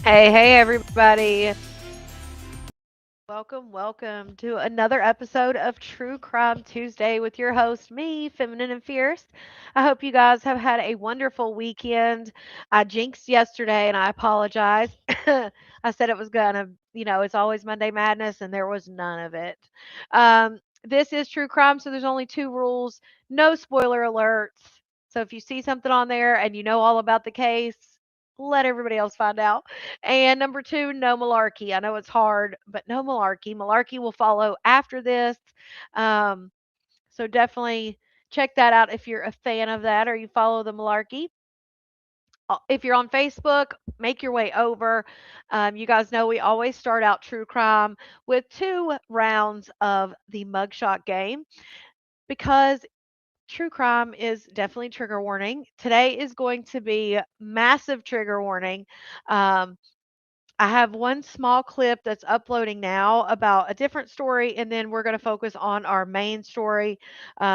Hey, everybody. Welcome to another episode of True Crime Tuesday with your host, me, Feminine and Fierce. I hope you guys have had a wonderful weekend. I jinxed yesterday and I apologize. I said it was gonna, it's always Monday Madness, and there was none of it. This is True Crime, so there's only two rules: no spoiler alerts. So if you see something on there and you know all about the case, let everybody else find out. And number two, no malarkey. I know it's hard, but no malarkey. Malarkey will follow after this. Um, so definitely check that out if you're a fan of that or you follow the malarkey. If you're on Facebook, make your way over. You guys know we always start out true crime with 2 rounds of the mugshot game because true crime is definitely trigger warning. Today is going to be massive trigger warning. Um, I have one small clip that's uploading now about a different story, and then we're going to focus on our main story,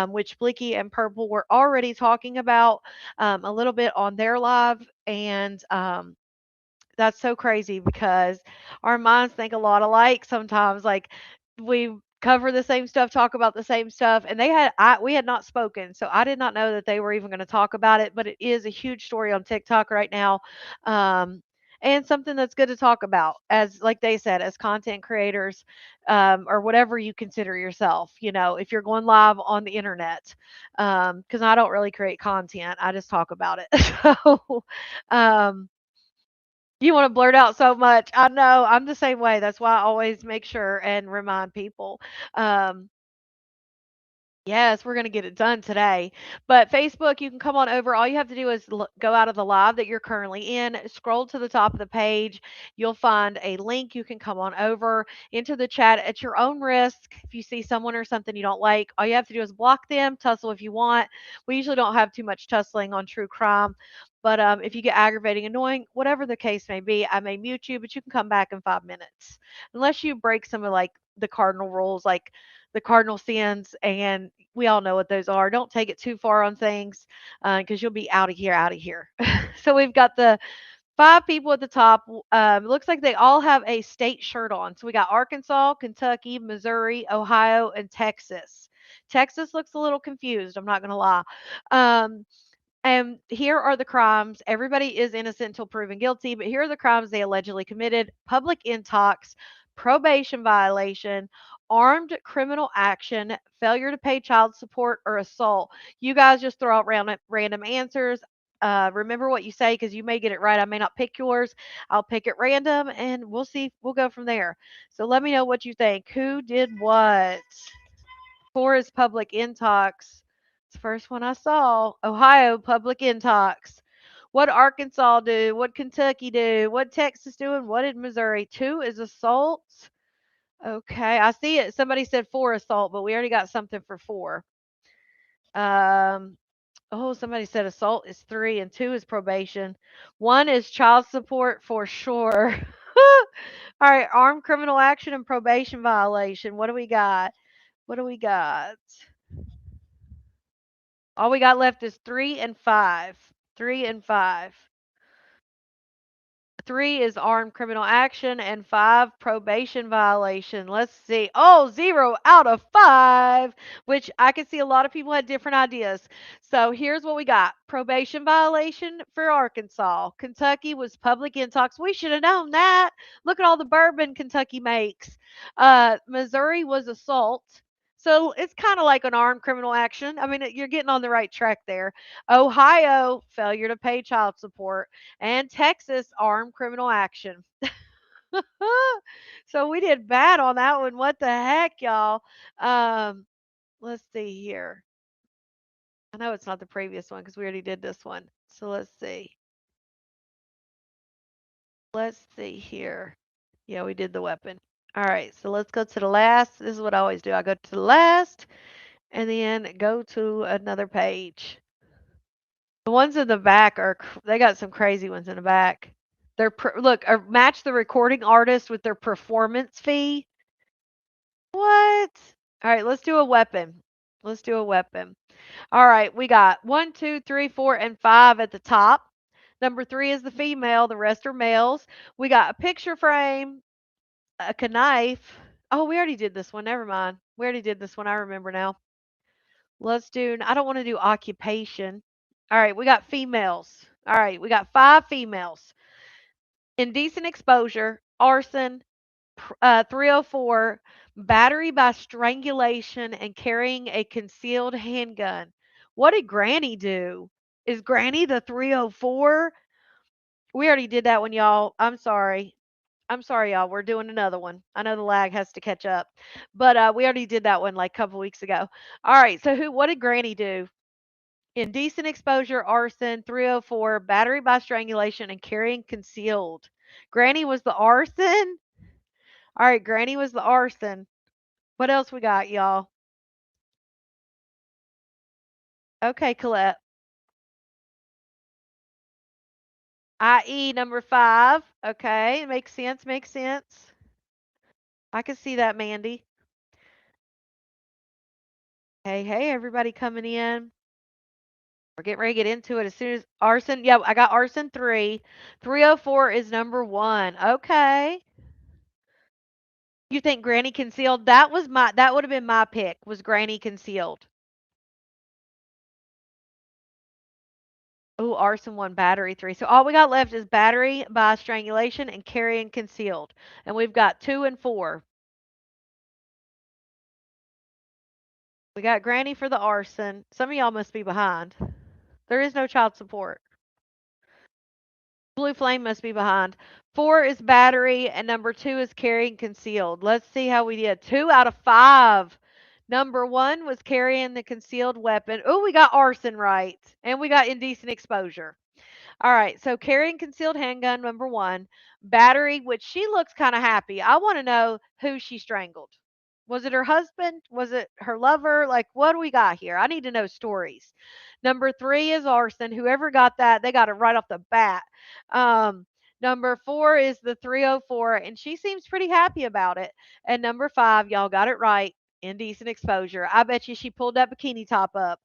which Blicky and Purple were already talking about a little bit on their live. And that's so crazy because our minds think a lot alike sometimes. Like we cover the same stuff, talk about the same stuff, and we had not spoken, so I did not know that they were even going to talk about it. But it is a huge story on TikTok right now. Um, and something that's good to talk about, as like they said, as content creators, or whatever you consider yourself. If you're going live on the internet, because I don't really create content, I just talk about it. So, um, you wanna blurt out so much. I know, I'm the same way. That's why I always make sure and remind people. Um, yes, we're gonna get it done today. But Facebook, you can come on over. All you have to do is go out of the live that you're currently in, scroll to the top of the page. You'll find a link. You can come on over into the chat at your own risk. If you see someone or something you don't like, all you have to do is block them, tussle if you want. We usually don't have too much tussling on true crime. But if you get aggravating, annoying, whatever the case may be, I may mute you, but you can come back in 5 minutes. Unless you break some of like the cardinal rules, like the cardinal sins, and we all know what those are. Don't take it too far on things because you'll be out of here, out of here. So we've got the 5 people at the top. It looks like they all have a state shirt on. So we got Arkansas, Kentucky, Missouri, Ohio, and Texas. Texas looks a little confused. I'm not going to lie. Um, and here are the crimes. Everybody is innocent until proven guilty, but here are the crimes they allegedly committed: public intox, probation violation, armed criminal action, failure to pay child support, or assault. You guys just throw out random answers. Remember what you say because you may get it right. I may not pick yours. I'll pick it random and we'll see. We'll go from there. So let me know what you think. Who did what? For his public intox. It's the first one I saw. Ohio public intox. What Arkansas do? What Kentucky do? What Texas do? And what did Missouri? 2 is assault. Okay, I see it. Somebody said 4 assault, but we already got something for 4. Um, oh, somebody said assault is 3 and 2 is probation. 1 is child support for sure. All right, armed criminal action and probation violation. What do we got? What do we got? All we got left is 3 and 5. 3 and 5. 3 is armed criminal action and 5 probation violation. Let's see. Oh, 0 out of 5, which I can see a lot of people had different ideas. So here's what we got: probation violation for Arkansas. Kentucky was public intox. We should have known that. Look at all the bourbon Kentucky makes. Missouri was assault. So it's kind of like an armed criminal action. I mean, you're getting on the right track there. Ohio, failure to pay child support, and Texas, armed criminal action. So we did bad on that one. What the heck, y'all? Um, let's see here. I know it's not the previous one because we already did this one. So let's see. Let's see here. Yeah, we did the weapon. All right, so let's go to the last. This is what I always do. I go to the last and then go to another page. The ones in the back they got some crazy ones in the back. Look, match the recording artist with their performance fee. What? All right, let's do a weapon. Let's do a weapon. All right, we got 1, 2, 3, 4, and 5 at the top. Number 3 is the female, the rest are males. We got a picture frame, a knife. Oh, we already did this one. Never mind. We already did this one. I remember now. Let's do, I don't want to do occupation. All right, we got females. All right, we got 5 females. Indecent exposure, arson, 304, battery by strangulation, and carrying a concealed handgun. What did Granny do? Is Granny the 304? We already did that one, y'all. I'm sorry. I'm sorry, y'all. We're doing another one. I know the lag has to catch up, but we already did that one like a couple weeks ago. All right. So who? What did Granny do? Indecent exposure, arson, 304, battery by strangulation, and carrying concealed. Granny was the arson. All right, Granny was the arson. What else we got, y'all? Okay, Colette. I.e. number 5. Okay, makes sense. Makes sense. I can see that, Mandy. Hey, hey, everybody coming in. We're getting ready to get into it as soon as arson. Yeah, I got arson 3. 304 is number 1. Okay. You think Granny concealed? That would have been my pick. Was Granny concealed? Oh, arson 1, battery 3. So all we got left is battery by strangulation and carrying concealed. And we've got 2 and 4. We got Granny for the arson. Some of y'all must be behind. There is no child support. Blue flame must be behind. 4 is battery, and number 2 is carrying concealed. Let's see how we did. 2 out of 5. Number 1 was carrying the concealed weapon. Oh, we got arson right. And we got indecent exposure. All right, so carrying concealed handgun, number 1. Battery, which she looks kind of happy. I want to know who she strangled. Was it her husband? Was it her lover? Like, what do we got here? I need to know stories. Number 3 is arson. Whoever got that, they got it right off the bat. Um, Number 4 is the 304, and she seems pretty happy about it. And number 5, y'all got it right. Indecent exposure. I bet you she pulled that bikini top up.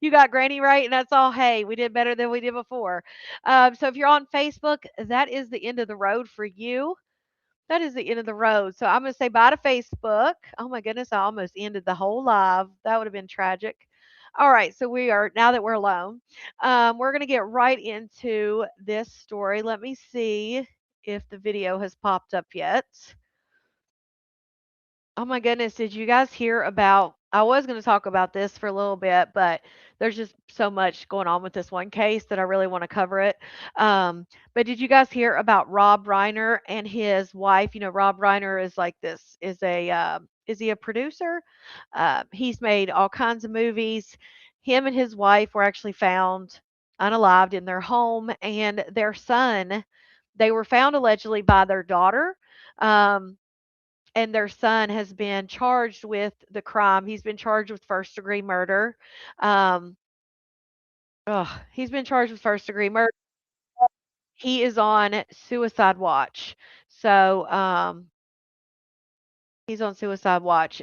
You got Granny right, and that's all. Hey, we did better than we did before. So if you're on Facebook, that is the end of the road for you. That is the end of the road. So I'm going to say bye to Facebook. Oh my goodness, I almost ended the whole live. That would have been tragic. All right, so we are now that we're alone. We're going to get right into this story. Let me see if the video has popped up yet. Oh my goodness, did you guys hear about I was going to talk about this for a little bit, but there's just so much going on with this one case that I really want to cover it. But did you guys hear about Rob Reiner and his wife? You know, Rob Reiner is like this is he a producer? He's made all kinds of movies. Him and his wife were actually found unalived in their home, and their son, they were found allegedly by their daughter. Um, and their son has been charged with the crime. He's been charged with first degree murder. Um, he's been charged with first degree murder. He is on suicide watch. So he's on suicide watch.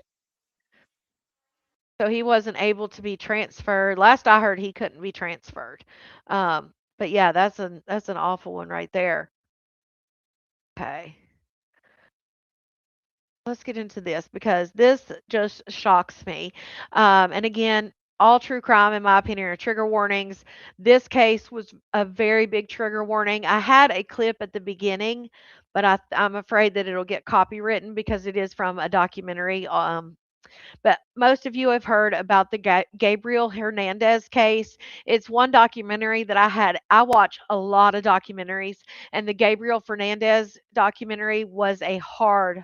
So he wasn't able to be transferred. Last I heard, he couldn't be transferred. But yeah, that's an awful one right there. Okay. Let's get into this because this just shocks me. And again, all true crime, in my opinion, are trigger warnings. This case was a very big trigger warning. I had a clip at the beginning, but I'm afraid that it'll get copywritten because it is from a documentary. But most of you have heard about the Gabriel Hernandez case. It's one documentary that I watch a lot of documentaries, and the Gabriel Fernandez documentary was a hard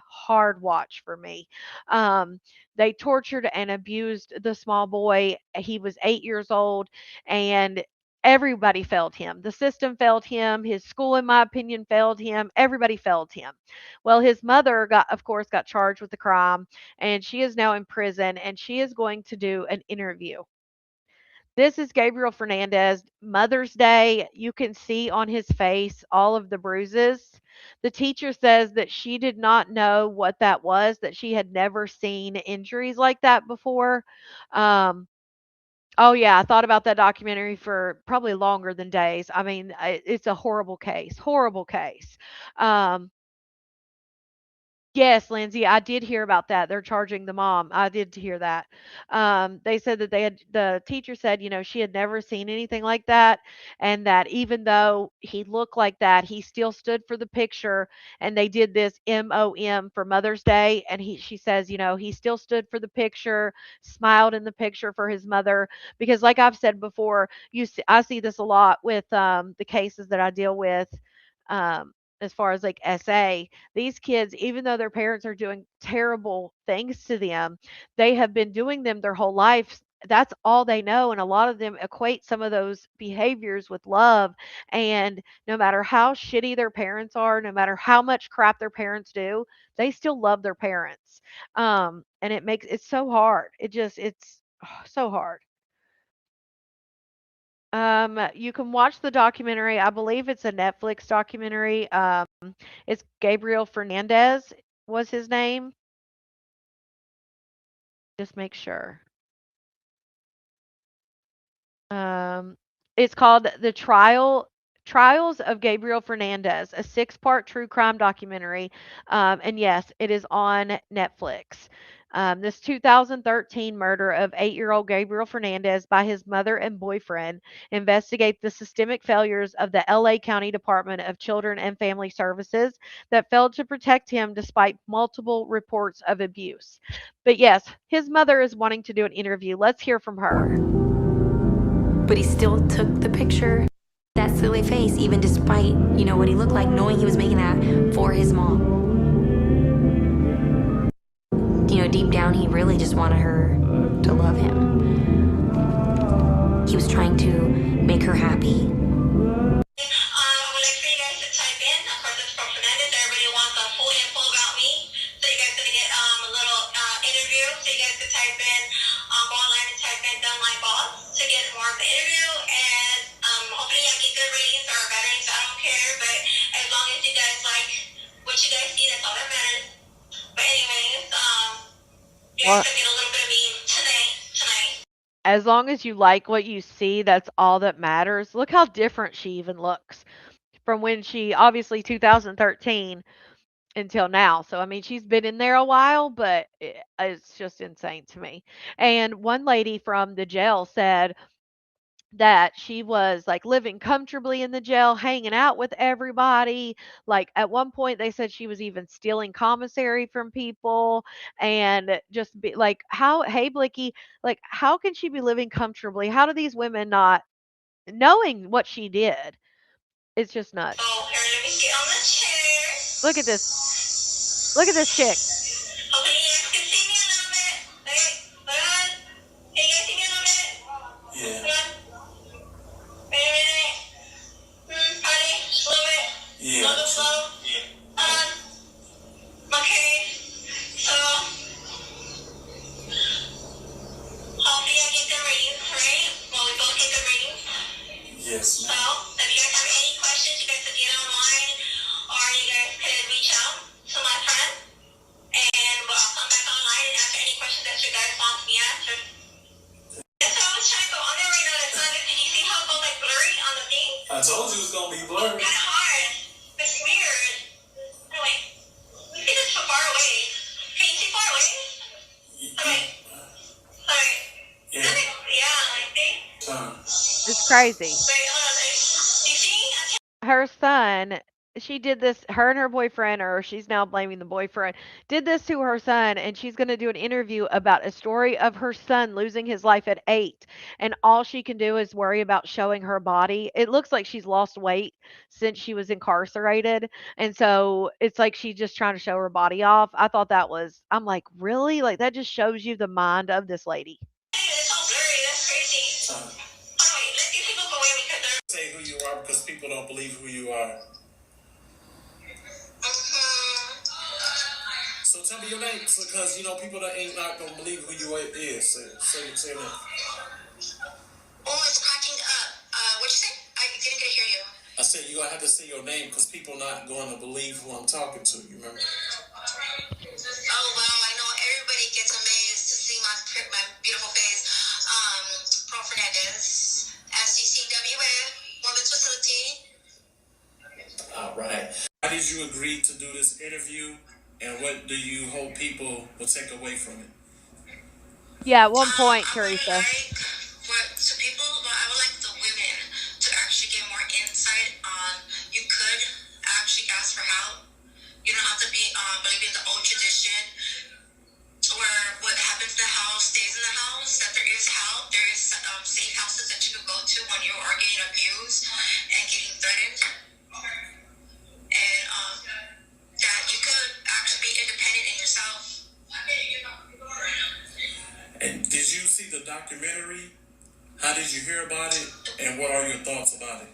watch for me. They tortured and abused the small boy. He was 8 years old, and everybody failed him. The system failed him. His school, in my opinion, failed him. Everybody failed him. Well, his mother of course, got charged with the crime, and she is now in prison, and she is going to do an interview. This is Gabriel Fernandez. Mother's Day, you can see on his face all of the bruises. The teacher says that she did not know what that was, that she had never seen injuries like that before. Um, Oh, yeah, I thought about that documentary for probably longer than days. I mean, it's a horrible case, horrible case. Um, Yes, Lindsay, I did hear about that. They're charging the mom. I did hear that. They said that the teacher said, she had never seen anything like that, and that even though he looked like that, he still stood for the picture. And they did this MOM for Mother's Day, and she says, he still stood for the picture, smiled in the picture for his mother, because like I've said before, I see this a lot with the cases that I deal with. As far as like SA, these kids, even though their parents are doing terrible things to them, they have been doing them their whole life. That's all they know. And a lot of them equate some of those behaviors with love. And no matter how shitty their parents are, no matter how much crap their parents do, they still love their parents. And it makes it so hard. It's so hard. You can watch the documentary. I believe it's a Netflix documentary. It's Gabriel Fernandez was his name. Just make sure. Um, it's called Trials of Gabriel Fernandez, a six-part true crime documentary. And yes, it is on Netflix. This 2013 murder of 8-year-old Gabriel Fernandez by his mother and boyfriend investigates the systemic failures of the LA County Department of Children and Family Services that failed to protect him despite multiple reports of abuse. But yes, his mother is wanting to do an interview. Let's hear from her. But he still took the picture. That silly face, even despite, what he looked like, knowing he was making that for his mom. Deep down, he really just wanted her to love him. He was trying to make her happy. Well, as long as you like what you see, that's all that matters. Look how different she even looks from when she obviously 2013 until now. So I mean, she's been in there a while, but it's just insane to me. And one lady from the jail said that she was like living comfortably in the jail, hanging out with everybody. Like at one point, they said she was even stealing commissary from people and just be like, how, hey, Blicky, like, how can she be living comfortably? How do these women not knowing what she did? It's just nuts. Oh, here, let me get on the chair. Look at this. Look at this chick. Okay, you guys can see me a little bit. Okay, hold on. Can you guys see me a little bit? Yeah. Hold on. Wait a minute. Honey, a little bit. Yeah. A little bit slow. Yeah. Hold on. Okay. So, hopefully I get the ratings, right? Well, we both get the ratings. Yes, ma'am. So, if you guys have any questions, you guys could get online, or you guys could reach out to my friend, and I'll come back online and answer any questions that you guys want to be answered. That's how I was trying to go on there right now. That's not it. Did you see how it goes like blurry on the thing? I told you it was gonna be blurry. It's kind of hard. It's weird. Anyway, you see this from far away. Can you see far away? Sorry. Sorry. Yeah. Yeah, like see? It's crazy. Wait, hold on. Do you see? Her son, she did this, her and her boyfriend, or she's now blaming the boyfriend, did this to her son, and she's going to do an interview about a story of her son losing his life at 8. And all she can do is worry about showing her body. It looks like she's lost weight since she was incarcerated. And so it's like she's just trying to show her body off. I thought that was, I'm like, really? Like, that just shows you the mind of this lady. It's all blurry. That's crazy. Anyway, let these people go away because they're say who you are because people don't believe who you are. So tell me your name because people that ain't not gonna believe who you is. Say that. Oh, it's cracking up. What'd you say? I didn't get to hear you. I said you're gonna have to say your name because people not going to believe who I'm talking to. You remember? Oh wow, I know everybody gets amazed to see my beautiful face. did you agree to do this interview, and what do you hope people will take away from it? Yeah, at one point, I would Teresa. like to people, but I would like the women to actually get more insight on. You could actually ask for help. You don't have to be believe in the old tradition where what happens in the house stays in the house. That there is help. There is safe houses that you can go to when you are getting abused and getting threatened, and that you could actually be independent in yourself. And did you see the documentary? How did you hear about it, and what are your thoughts about it?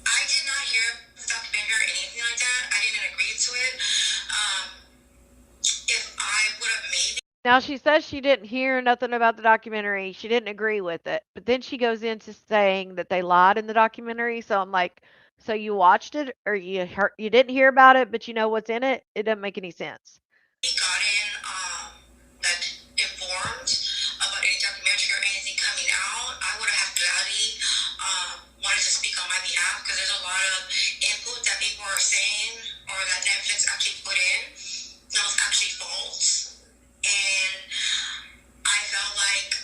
I did not hear the documentary or anything like that. I didn't agree to it. If I would have made Now she says she didn't hear nothing about the documentary. She didn't agree with it. But then she goes into saying that they lied in the documentary. So I'm like, so you watched it or you didn't hear about it, but you know what's in it? It doesn't make any sense. gotten like informed about any documentary or anything coming out, I would have gladly wanted to speak on my behalf, because there's a lot of input that people are saying or that Netflix actually put in that was actually false, and I felt like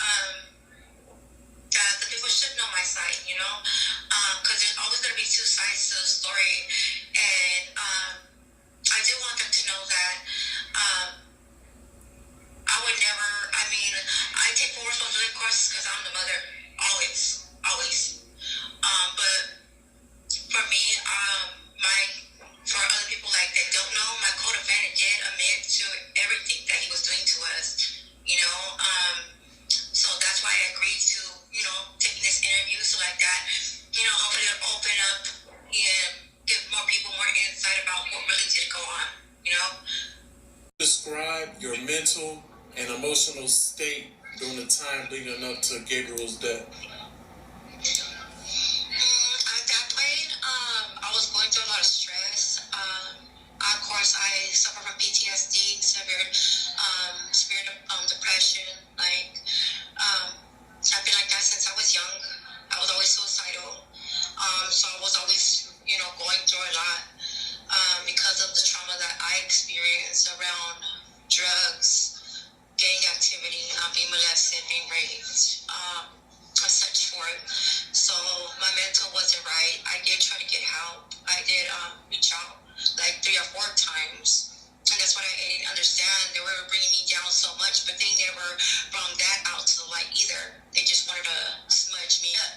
that the people should know my side, because there's always going to be two sides to the story, and I do want them to know that I would never, I take full responsibility, of course, because I'm the mother, always, always. But for me, for other people that don't know, my co-defendant did admit to everything that he was doing to us, so that's why I agreed to, taking this interview, so like that, hopefully it'll open up and give more people more insight about what really did go on. Describe your mental and emotional state during the time leading up to Gabriel's death. At that point, I was going through a lot of stress. Of course, I suffer from PTSD, severe depression. I've been like that since I was young. I was always suicidal. So I was always, going through a lot because of the trauma that I experienced around drugs, gang activity, being molested, being raped, such forth. So my mental wasn't right. I did try to get help. I did reach out like 3 or 4 times. And that's what I didn't understand. They were bringing me down so much, but they never brought that out to the light either. They just wanted to smudge me up.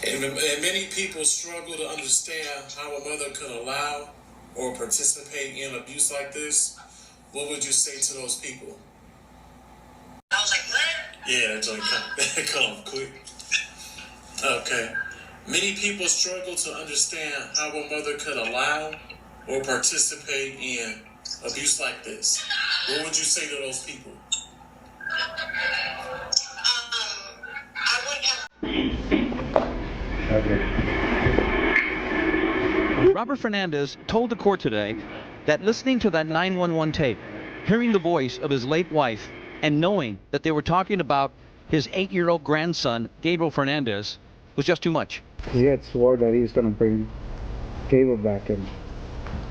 And many people struggle to understand how a mother could allow or participate in abuse like this. What would you say to those people? I was like, what? Yeah, that joint come quick. Okay. Many people struggle to understand how a mother could allow or participate in abuse like this. What would you say to those people? I would have. Robert Fernandez told the court today that listening to that 911 tape, hearing the voice of his late wife, and knowing that they were talking about his 8-year-old grandson, Gabriel Fernandez, was just too much. He had swore that he was going to bring Gabriel back, and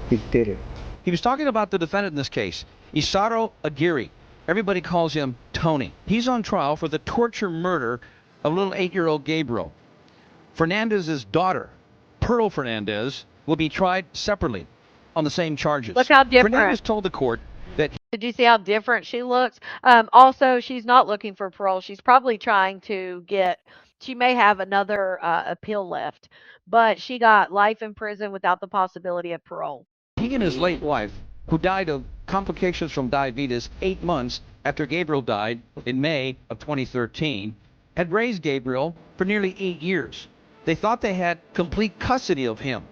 he did it. He was talking about the defendant in this case, Isaro Aguirre. Everybody calls him Tony. He's on trial for the torture murder of little 8-year-old Gabriel. Fernandez's daughter, Pearl Fernandez, will be tried separately on the same charges. Look how different. Fernandez told the court that Did you see how different she looks? Also, she's not looking for parole. She's probably trying to she may have another appeal left, but she got life in prison without the possibility of parole. he and his late wife, who died of complications from diabetes 8 months after Gabriel died in May of 2013, had raised Gabriel for nearly 8 years. They thought they had complete custody of him.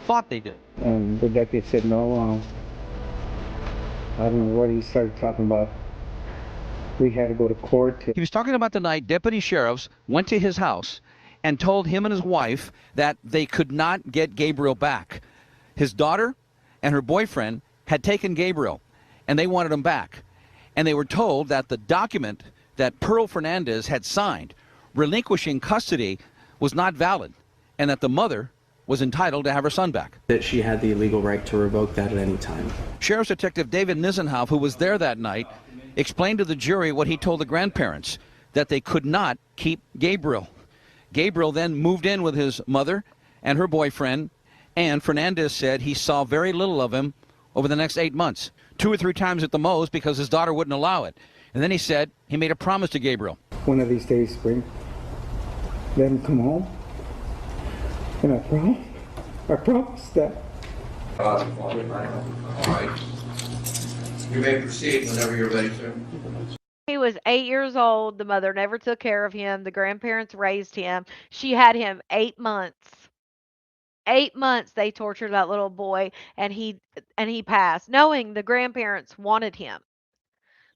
Thought they did. And the deputy said no. I don't know what he started talking about. We had to go to court. He was talking about the night deputy sheriffs went to his house and told him and his wife that they could not get Gabriel back. His daughter and her boyfriend had taken Gabriel, and they wanted him back. And they were told that the document that Pearl Fernandez had signed relinquishing custody was not valid, and that the mother was entitled to have her son back. That she had the legal right to revoke that at any time. Sheriff's Detective David Nisenhoff, who was there that night, explained to the jury what he told the grandparents, that they could not keep Gabriel. Gabriel then moved in with his mother and her boyfriend, and Fernandez said he saw very little of him over the next 8 months, 2 or 3 times at the most, because his daughter wouldn't allow it. And then he said he made a promise to Gabriel. One of these days, Spring, let him come home. And I promise that. All right. You may proceed whenever you're ready, sir. He was 8 years old. The mother never took care of him. The grandparents raised him. She had him 8 months. 8 months they tortured that little boy, and he passed, knowing the grandparents wanted him.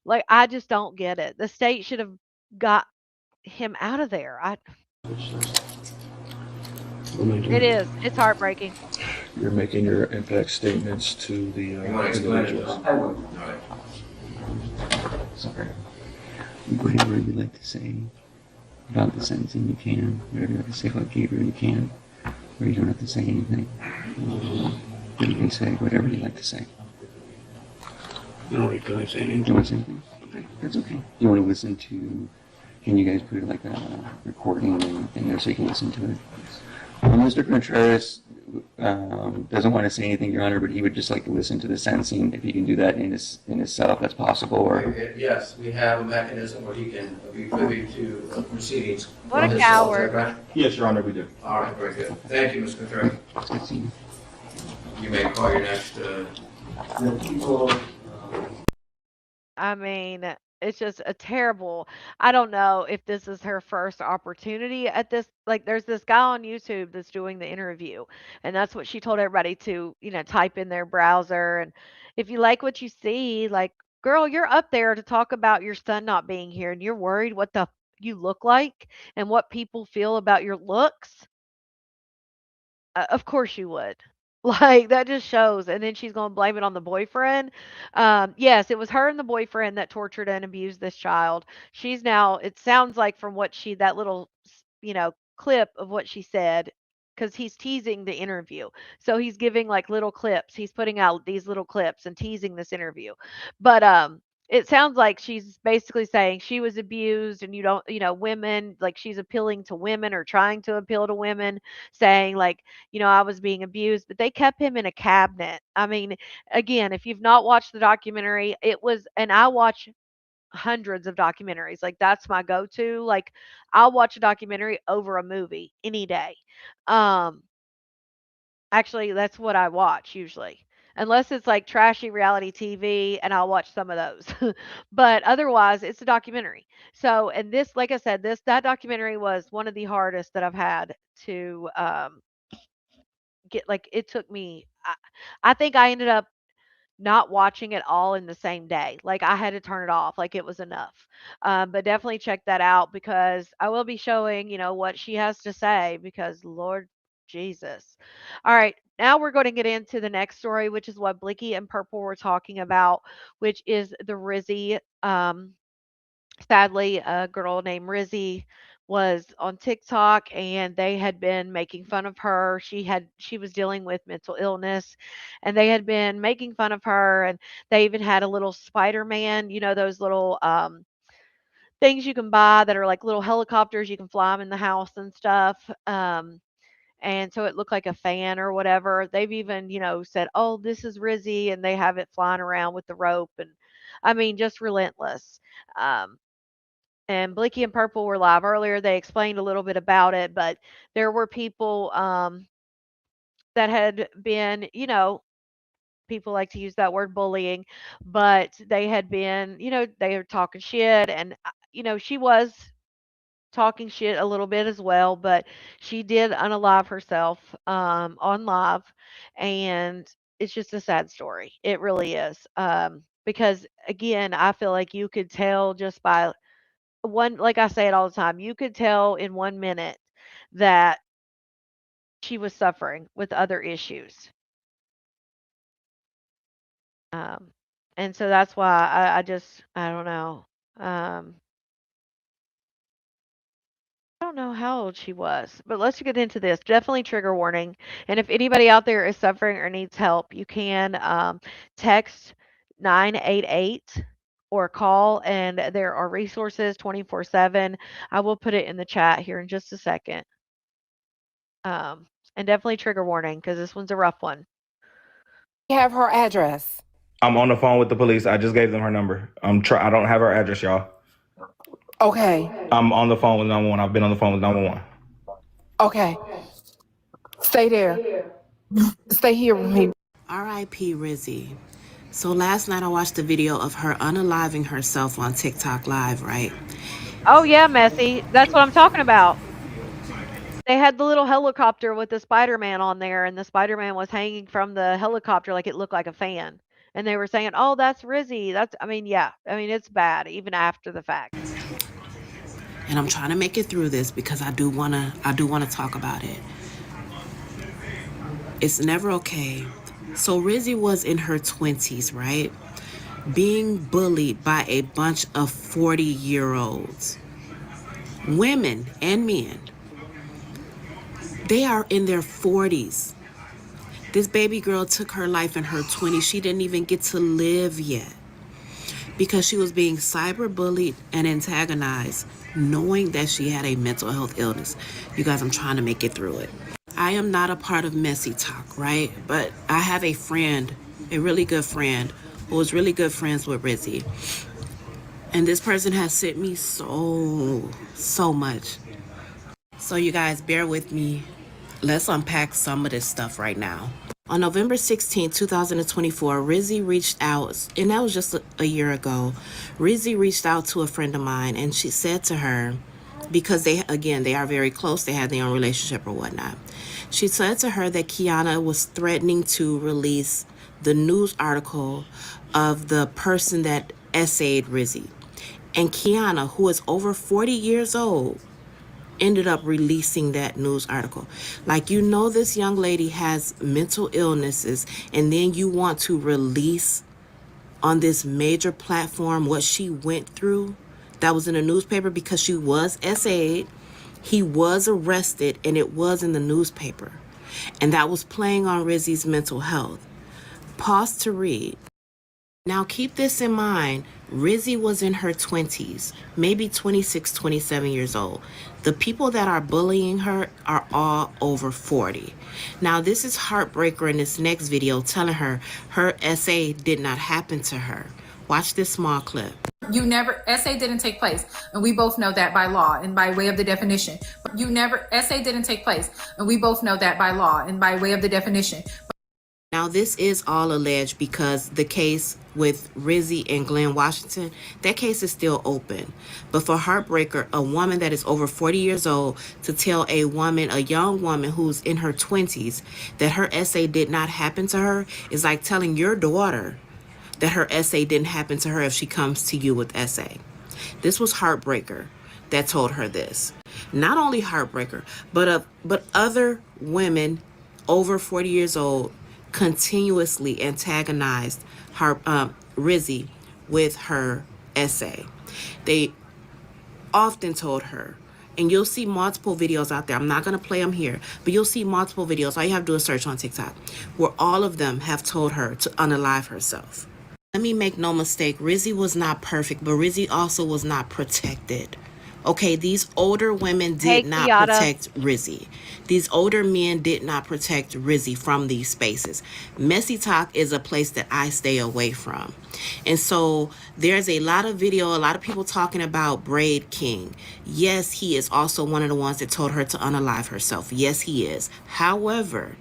Like, I just don't get it. The state should have got him out of there. It is. It's heartbreaking. You're making your impact statements to the You want to explain it? individuals. I will. All right. Sorry. Whatever you'd like to say about the sentencing, you can. Whatever you'd like to say about Gabriel, you can. Or you don't have to say anything. But you can say whatever you'd like to say. You don't feel like saying You anything. don't want to say anything? Okay, that's okay. You want to listen to, can you guys put like a recording in there so you can listen to it? Mr. Contreras doesn't want to say anything, Your Honor, but he would just like to listen to the sentencing. If he can do that in his setup, that's possible. Or Yes, we have a mechanism where he can be privy to proceedings. What a from his cell. Is coward. that right? Yes, Your Honor, we do. All right, very good. Thank you, Mr. Contreras. it's good seeing you. You may call your next. I mean, it's just a terrible. I don't know if this is her first opportunity at this. Like, there's this guy on YouTube that's doing the interview, and that's what she told everybody to, type in their browser. And if you like what you see, like, girl, you're up there to talk about your son not being here, and you're worried what you look like and what people feel about your looks. Of course you would. Like, that just shows, and then she's gonna blame it on the boyfriend. Yes, it was her and the boyfriend that tortured and abused this child. She's now, it sounds like from what that little, clip of what she said, because he's teasing the interview. So he's giving, like, little clips. He's putting out these little clips and teasing this interview. But, it sounds like she's basically saying she was abused, and you don't, women, like, she's appealing to women or trying to appeal to women, saying, like, I was being abused, but they kept him in a cabinet. I mean, again, if you've not watched the documentary, and I watch hundreds of documentaries. Like, that's my go-to. Like, I'll watch a documentary over a movie any day. Um, Actually, that's what I watch usually. Unless it's like trashy reality TV, and I'll watch some of those. But otherwise, it's a documentary. So, and this, like I said, that documentary was one of the hardest that I've had to get. Like, it took me, I think I ended up not watching it all in the same day. Like, I had to turn it off, like, it was enough. But definitely check that out, because I will be showing, what she has to say, because Lord Jesus. All right, now we're going to get into the next story, which is what Blicky and Purple were talking about, which is the Rizzy. Sadly, a girl named Rizzy was on TikTok, and they had been making fun of her. She was dealing with mental illness, and they had been making fun of her, and they even had a little Spider-Man, those little things you can buy that are like little helicopters, you can fly them in the house and stuff. And so it looked like a fan or whatever. They've even, said, "Oh, this is Rizzy," and they have it flying around with the rope, and I mean, just relentless. Um, and Blicky and Purple were live earlier. They explained a little bit about it, but there were people that had been, people like to use that word bullying, but they had been, they were talking shit, and she was talking shit a little bit as well, but she did unalive herself on live, and it's just a sad story. It really is. Because again, I feel like you could tell just by one, like I say it all the time, you could tell in 1 minute that she was suffering with other issues. Um, and so that's why I don't know. Um, I don't know how old she was, but let's get into this. Definitely trigger warning. And if anybody out there is suffering or needs help, you can text 988 or call, and there are resources 24/7. I will put it in the chat here in just a second. Um, and definitely trigger warning because this one's a rough one. Have her address. I'm on the phone with the police. I just gave them her number. I don't have her address, y'all. Okay. I'm on the phone with 911. I've been on the phone with 911. Okay. Stay there. Stay here with me. R.I.P. Rizzy. So last night I watched a video of her unaliving herself on TikTok Live, right? Oh yeah, Messy. That's what I'm talking about. They had the little helicopter with the Spider-Man on there, and the Spider-Man was hanging from the helicopter like it looked like a fan. And they were saying, "Oh, that's Rizzy." I mean, yeah. I mean, it's bad even after the fact. And I'm trying to make it through this because I do wanna talk about it. It's never okay. So Rizzy was in her 20s, right? Being bullied by a bunch of 40-year-olds. Women and men. They are in their 40s. This baby girl took her life in her 20s. She didn't even get to live yet because she was being cyberbullied and antagonized, knowing that she had a mental health illness. You guys, I'm trying to make it through it. I am not a part of Messy Talk, right? But I have a friend, a really good friend, who was really good friends with Rizzy. And this person has sent me so much. So you guys, bear with me. Let's unpack some of this stuff right now. On November 16, 2024, Rizzy reached out, and that was just a year ago. Rizzy reached out to a friend of mine, and she said to her, because they are very close, they had their own relationship or whatnot. She said to her that Kiana was threatening to release the news article of the person that essayed Rizzy. And Kiana, who is over 40 years old, ended up releasing that news article. Like, you know, this young lady has mental illnesses, and then you want to release on this major platform what she went through that was in a newspaper because she was essayed, he was arrested, and it was in the newspaper. And that was playing on Rizzy's mental health. Pause to read. Now keep this in mind, Rizzy was in her 20s, maybe 26, 27 years old. The people that are bullying her are all over 40. Now this is Heartbreaker in this next video telling her essay did not happen to her. Watch this small clip. Essay didn't take place, and we both know that by law and by way of the definition. Essay didn't take place, and we both know that by law and by way of the definition. Now, this is all alleged because the case with Rizzy and Glenn Washington, that case is still open. But for Heartbreaker, a woman that is over 40 years old, to tell a young woman who's in her 20s, that her essay did not happen to her is like telling your daughter that her essay didn't happen to her if she comes to you with essay. This was Heartbreaker that told her this. Not only Heartbreaker, but other women over 40 years old continuously antagonized Rizzy with her essay. They often told her, and you'll see multiple videos out there. I'm not going to play them here, but you'll see multiple videos. All you have to do is search on TikTok, where all of them have told her to unalive herself. Let me make no mistake, Rizzy was not perfect, but Rizzy also was not protected. Okay, these older women did not protect Rizzy. These older men did not protect Rizzy from these spaces. Messy Talk is a place that I stay away from. And so there's a lot of people talking about Braid King. Yes, he is also one of the ones that told her to unalive herself. Yes, he is. However,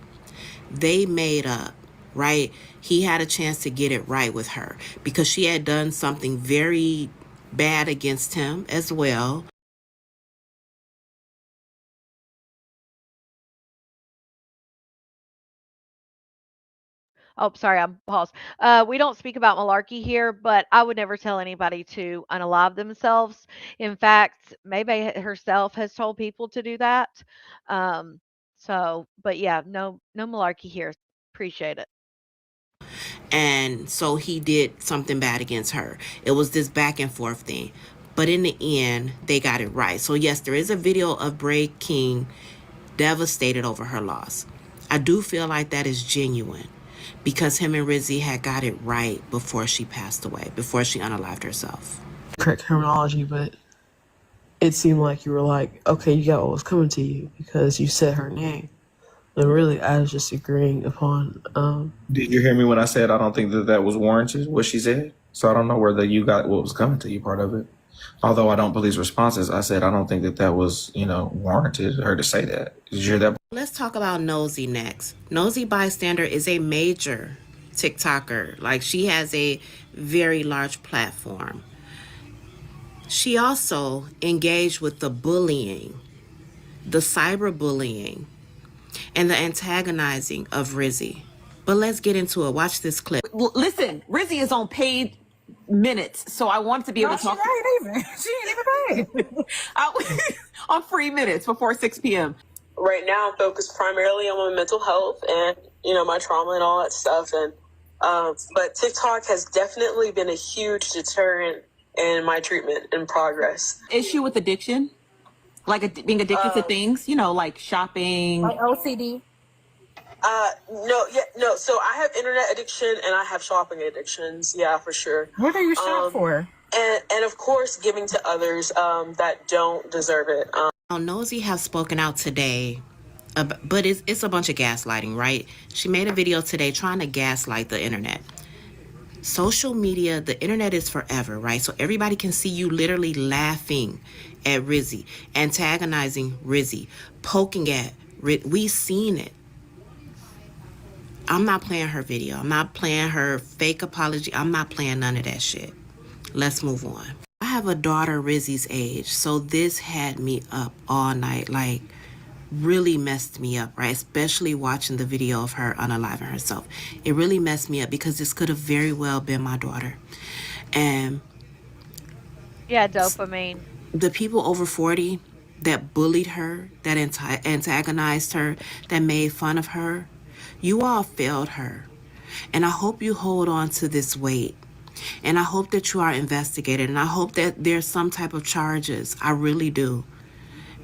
they made up, right? He had a chance to get it right with her because she had done something very bad against him as well. Oh, sorry, I'm paused. We don't speak about malarkey here, but I would never tell anybody to unalive themselves. In fact, maybe herself has told people to do that. But yeah, no malarkey here. Appreciate it. And so he did something bad against her. It was this back and forth thing. But in the end, they got it right. So yes, there is a video of Bray King devastated over her loss. I do feel like that is genuine because him and Rizzy had got it right before she passed away, before she unalived herself. Correct terminology, but it seemed like you were like, okay, you got what was coming to you because you said her name. And really, I was just agreeing upon. Did you hear me when I said I don't think that was warranted, what she said? So I don't know whether you got what was coming to you part of it. Although I don't police responses, I said I don't think that was, warranted her to say that. Did you hear that? Let's talk about Nosy next. Nosy Bystander is a major TikToker. Like, she has a very large platform. She also engaged with the bullying, the cyberbullying, and the antagonizing of Rizzy. But let's get into it. Watch this clip. Listen, Rizzy is on paid minutes, so I wanted to be able to talk. She ain't even paid. On free minutes before 6 p.m. Right now, I'm focused primarily on my mental health and, my trauma and all that stuff. And but TikTok has definitely been a huge deterrent in my treatment and progress. Issue with addiction? Like being addicted to things, like shopping. Like OCD? No. So I have internet addiction and I have shopping addictions. Yeah, for sure. What do you shop for? And of course, giving to others that don't deserve it. Nosy has spoken out today, but it's a bunch of gaslighting, right? She made a video today trying to gaslight the internet. Social media, the internet is forever, right? So everybody can see you literally laughing at Rizzy, antagonizing Rizzy, poking at Rizzy. We seen it. I'm not playing her video. I'm not playing her fake apology. I'm not playing none of that shit. Let's move on. I have a daughter Rizzy's age, so this had me up all night, like really messed me up, right? Especially watching the video of her unaliving herself. It really messed me up because this could have very well been my daughter. And yeah, dopamine. The people over 40 that bullied her, that antagonized her, that made fun of her, you all failed her. And I hope you hold on to this weight. And I hope that you are investigated. And I hope that there's some type of charges. I really do.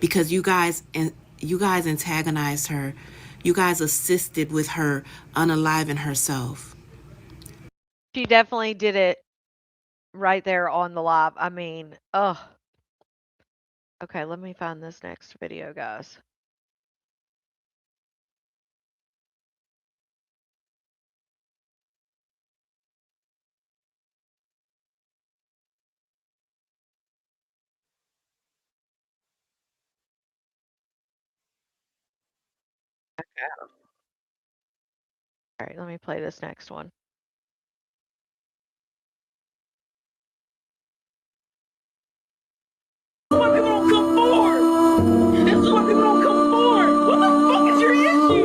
Because you guys antagonized her. You guys assisted with her unaliving herself. She definitely did it right there on the live. I mean, ugh. Okay, let me find this next video, guys. Okay. All right, let me play this next one. That's why people don't come forward. That's why people don't come forward. What the fuck is your issue?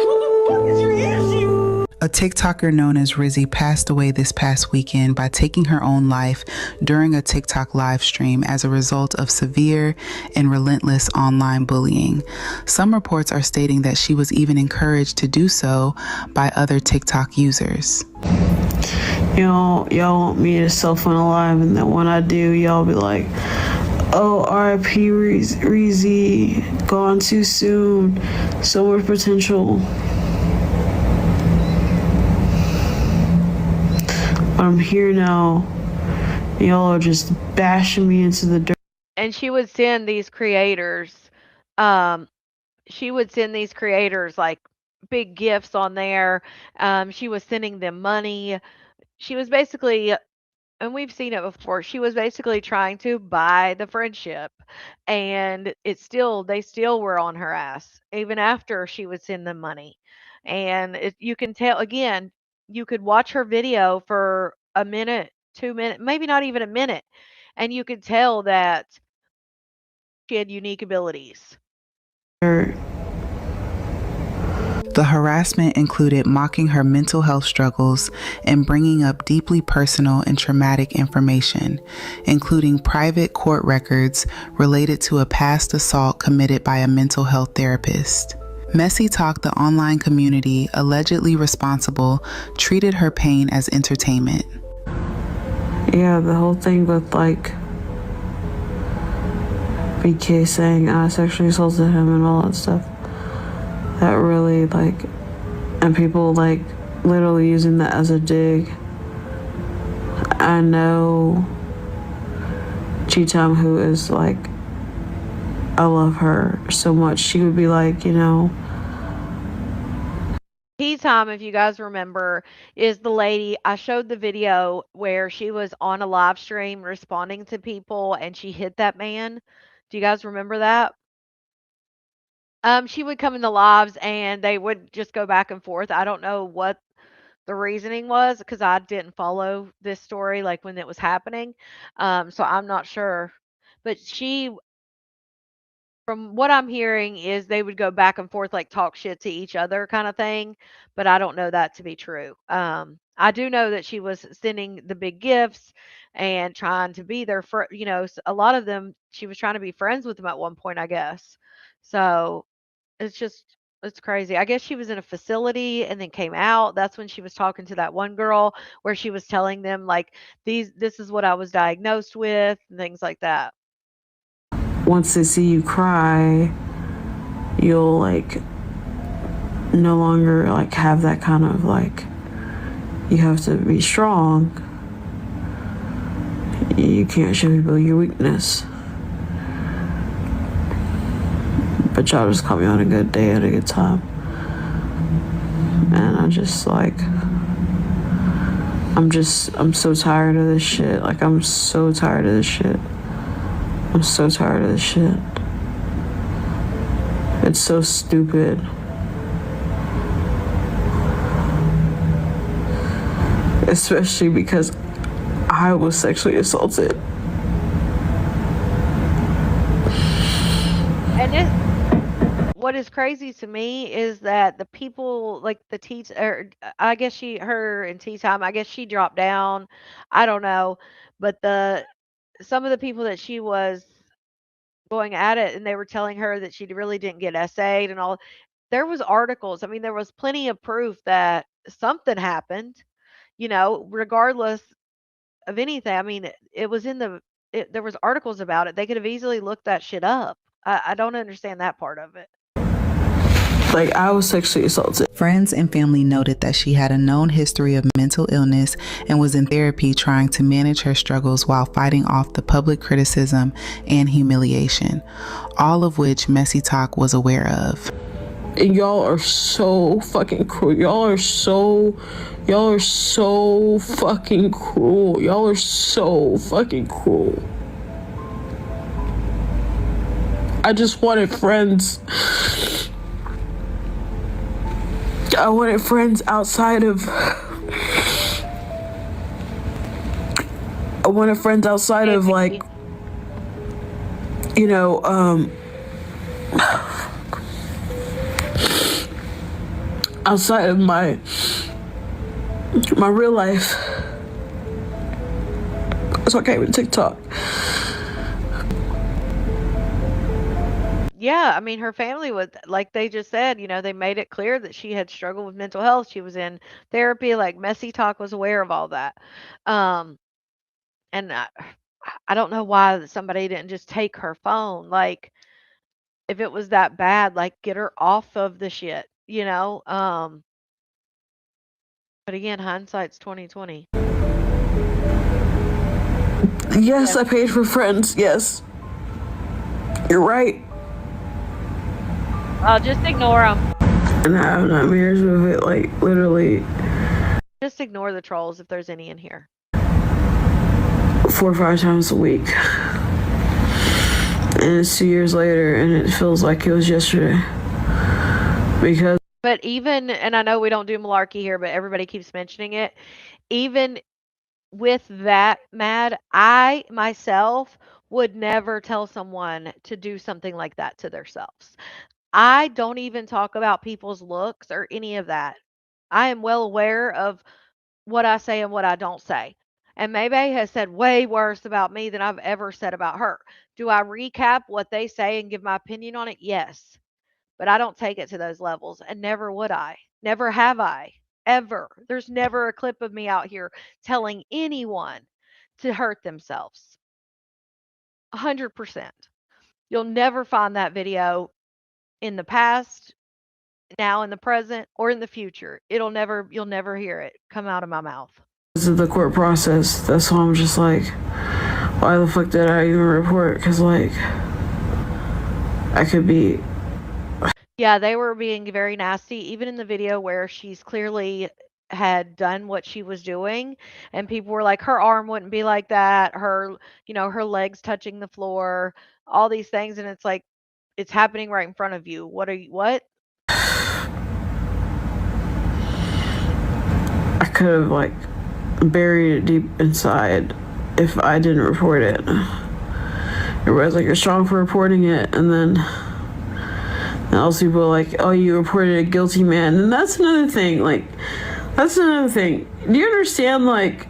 What the fuck is your issue? A TikToker known as Rizzy passed away this past weekend by taking her own life during a TikTok live stream as a result of severe and relentless online bullying. Some reports are stating that she was even encouraged to do so by other TikTok users. Y'all want me to self-unalive, and then when I do, y'all be like, oh, R.I.P. Rizzy, gone too soon, so much potential. But I'm here now. Y'all are just bashing me into the dirt. And she would send these creators, like big gifts on there. She was sending them money. She was basically, and we've seen it before, she was basically trying to buy the friendship. And they still were on her ass, even after she would send them money. And you can tell, again, you could watch her video for a minute, 2 minutes, maybe not even a minute, and you could tell that she had unique abilities. The harassment included mocking her mental health struggles and bringing up deeply personal and traumatic information, including private court records related to a past assault committed by a mental health therapist. Messy Talk, the online community allegedly responsible, treated her pain as entertainment. yeah, the whole thing with like BK saying I sexually assaulted him and all that stuff. That really like, and people like literally using that as a dig. I know Cheetam, who is like, I love her so much. She would be like, you know, Tea Time, if you guys remember, is the lady I showed the video where she was on a live stream responding to people and she hit that man. Do you guys remember that? She would come in the lives and they would just go back and forth. I don't know what the reasoning was because I didn't follow this story like when it was happening. So I'm not sure. But she, from what I'm hearing, is they would go back and forth, like talk shit to each other kind of thing. But I don't know that to be true. I do know that she was sending the big gifts and trying to be there for, a lot of them, she was trying to be friends with them at one point, I guess. So it's crazy. I guess she was in a facility and then came out. That's when she was talking to that one girl where she was telling them like this is what I was diagnosed with and things like that. once they see you cry, you'll like no longer like have that kind of like, you have to be strong. You can't show people your weakness. But y'all just caught me on a good day at a good time. And I just like, I'm so tired of this shit. Like, I'm so tired of this shit. I'm so tired of this shit. It's so stupid. Especially because I was sexually assaulted. And what is crazy to me is that the people like the tea or I guess her in tea time, I guess she dropped down. I don't know. But the some of the people that she was going at it and they were telling her that she really didn't get essayed and all. There was articles. I mean, there was plenty of proof that something happened, regardless of anything. I mean, it was in there was articles about it. They could have easily looked that shit up. I don't understand that part of it. Like, I was sexually assaulted. Friends and family noted that she had a known history of mental illness and was in therapy trying to manage her struggles while fighting off the public criticism and humiliation, all of which Messy Talk was aware of. And y'all are so fucking cruel. Y'all are so fucking cruel. Y'all are so fucking cruel. I just wanted friends. I wanted friends outside of. I wanted friends outside of like, outside of my real life. So I came to TikTok. Yeah, I mean, her family was like they just said, they made it clear that she had struggled with mental health. She was in therapy. Like Messy Talk was aware of all that. Um, and I don't know why somebody didn't just take her phone. Like, if it was that bad, like get her off of the shit. But again, hindsight's 2020. Yes, I paid for friends. Yes, you're right. Just ignore them. And I have nightmares with it, like literally. Just ignore the trolls if there's any in here. 4 or 5 times a week. And it's 2 years later, and it feels like it was yesterday. Because. But even, and I know we don't do malarkey here, but everybody keeps mentioning it. Even with that, Mad, I myself would never tell someone to do something like that to themselves. I don't even talk about people's looks or any of that. I am well aware of what I say and what I don't say. And Maybay has said way worse about me than I've ever said about her. Do I recap what they say and give my opinion on it? Yes. But I don't take it to those levels and never would I. Never have I. Ever. There's never a clip of me out here telling anyone to hurt themselves. 100%. You'll never find that video in the past, now in the present, or in the future. You'll never hear it come out of my mouth. This is the court process. That's why I'm just like, why the fuck did I even report? Because, like, I could be. Yeah, they were being very nasty, even in the video where she's clearly had done what she was doing, and people were like, her arm wouldn't be like that, her legs touching the floor, all these things, and it's like, it's happening right in front of you. What? I could have, like, buried it deep inside if I didn't report it. Everybody's like, you're strong for reporting it, and then else people are like, oh, you reported a guilty man. And that's another thing. Like, that's another thing. Do you understand, like,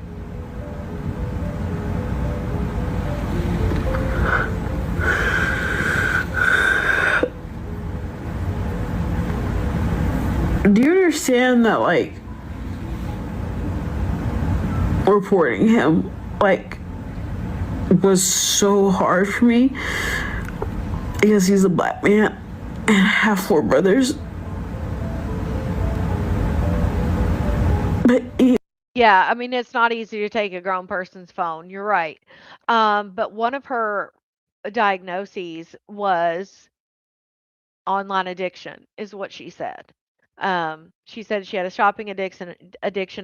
do you understand that, like, reporting him, like, was so hard for me because he's a black man and I have 4 brothers. But Yeah, I mean, it's not easy to take a grown person's phone. You're right. But one of her diagnoses was online addiction, is what she said. She said she had a shopping addiction,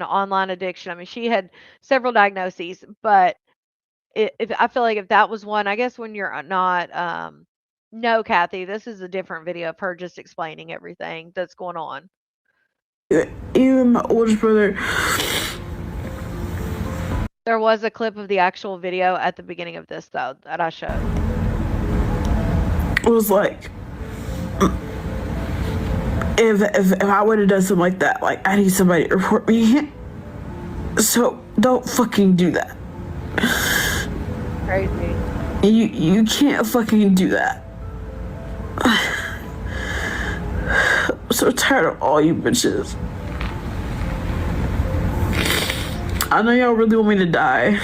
online addiction. I mean, she had several diagnoses, but if I feel like if that was one, I guess when you're not, no, Kathy, this is a different video of her just explaining everything that's going on. even my oldest brother. There was a clip of the actual video at the beginning of this, though, that I showed. It was like, if I would have done something like that, like, I need somebody to report me. So don't fucking do that. Crazy. You can't fucking do that. I'm so tired of all you bitches. I know y'all really want me to die.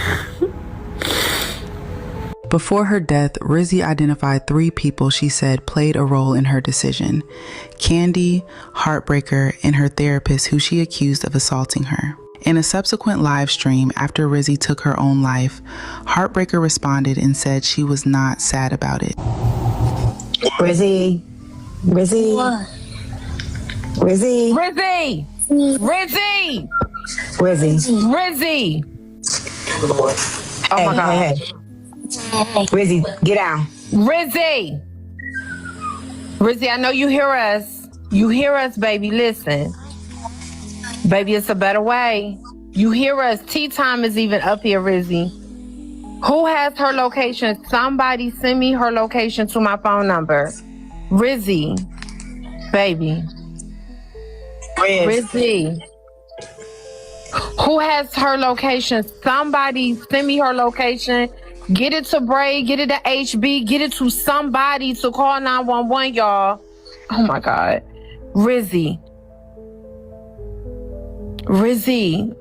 Before her death, Rizzy identified 3 people she said played a role in her decision: Candy, Heartbreaker, and her therapist, who she accused of assaulting her. In a subsequent live stream after Rizzy took her own life, Heartbreaker responded and said she was not sad about it. Rizzy. Rizzy. Rizzy. Rizzy. Rizzy. Rizzy. Rizzy. Oh my God. Hey. Rizzy, get down. Rizzy. Rizzy, I know you hear us. You hear us, baby. Listen. Baby, it's a better way. You hear us. Tea time is even up here, Rizzy. Who has her location? Somebody send me her location to my phone number. Rizzy. Baby. Rizzy. Who has her location? Somebody send me her location. Get it to Bray, get it to HB, get it to somebody to call 911, y'all. Oh my God. Rizzy. Rizzy.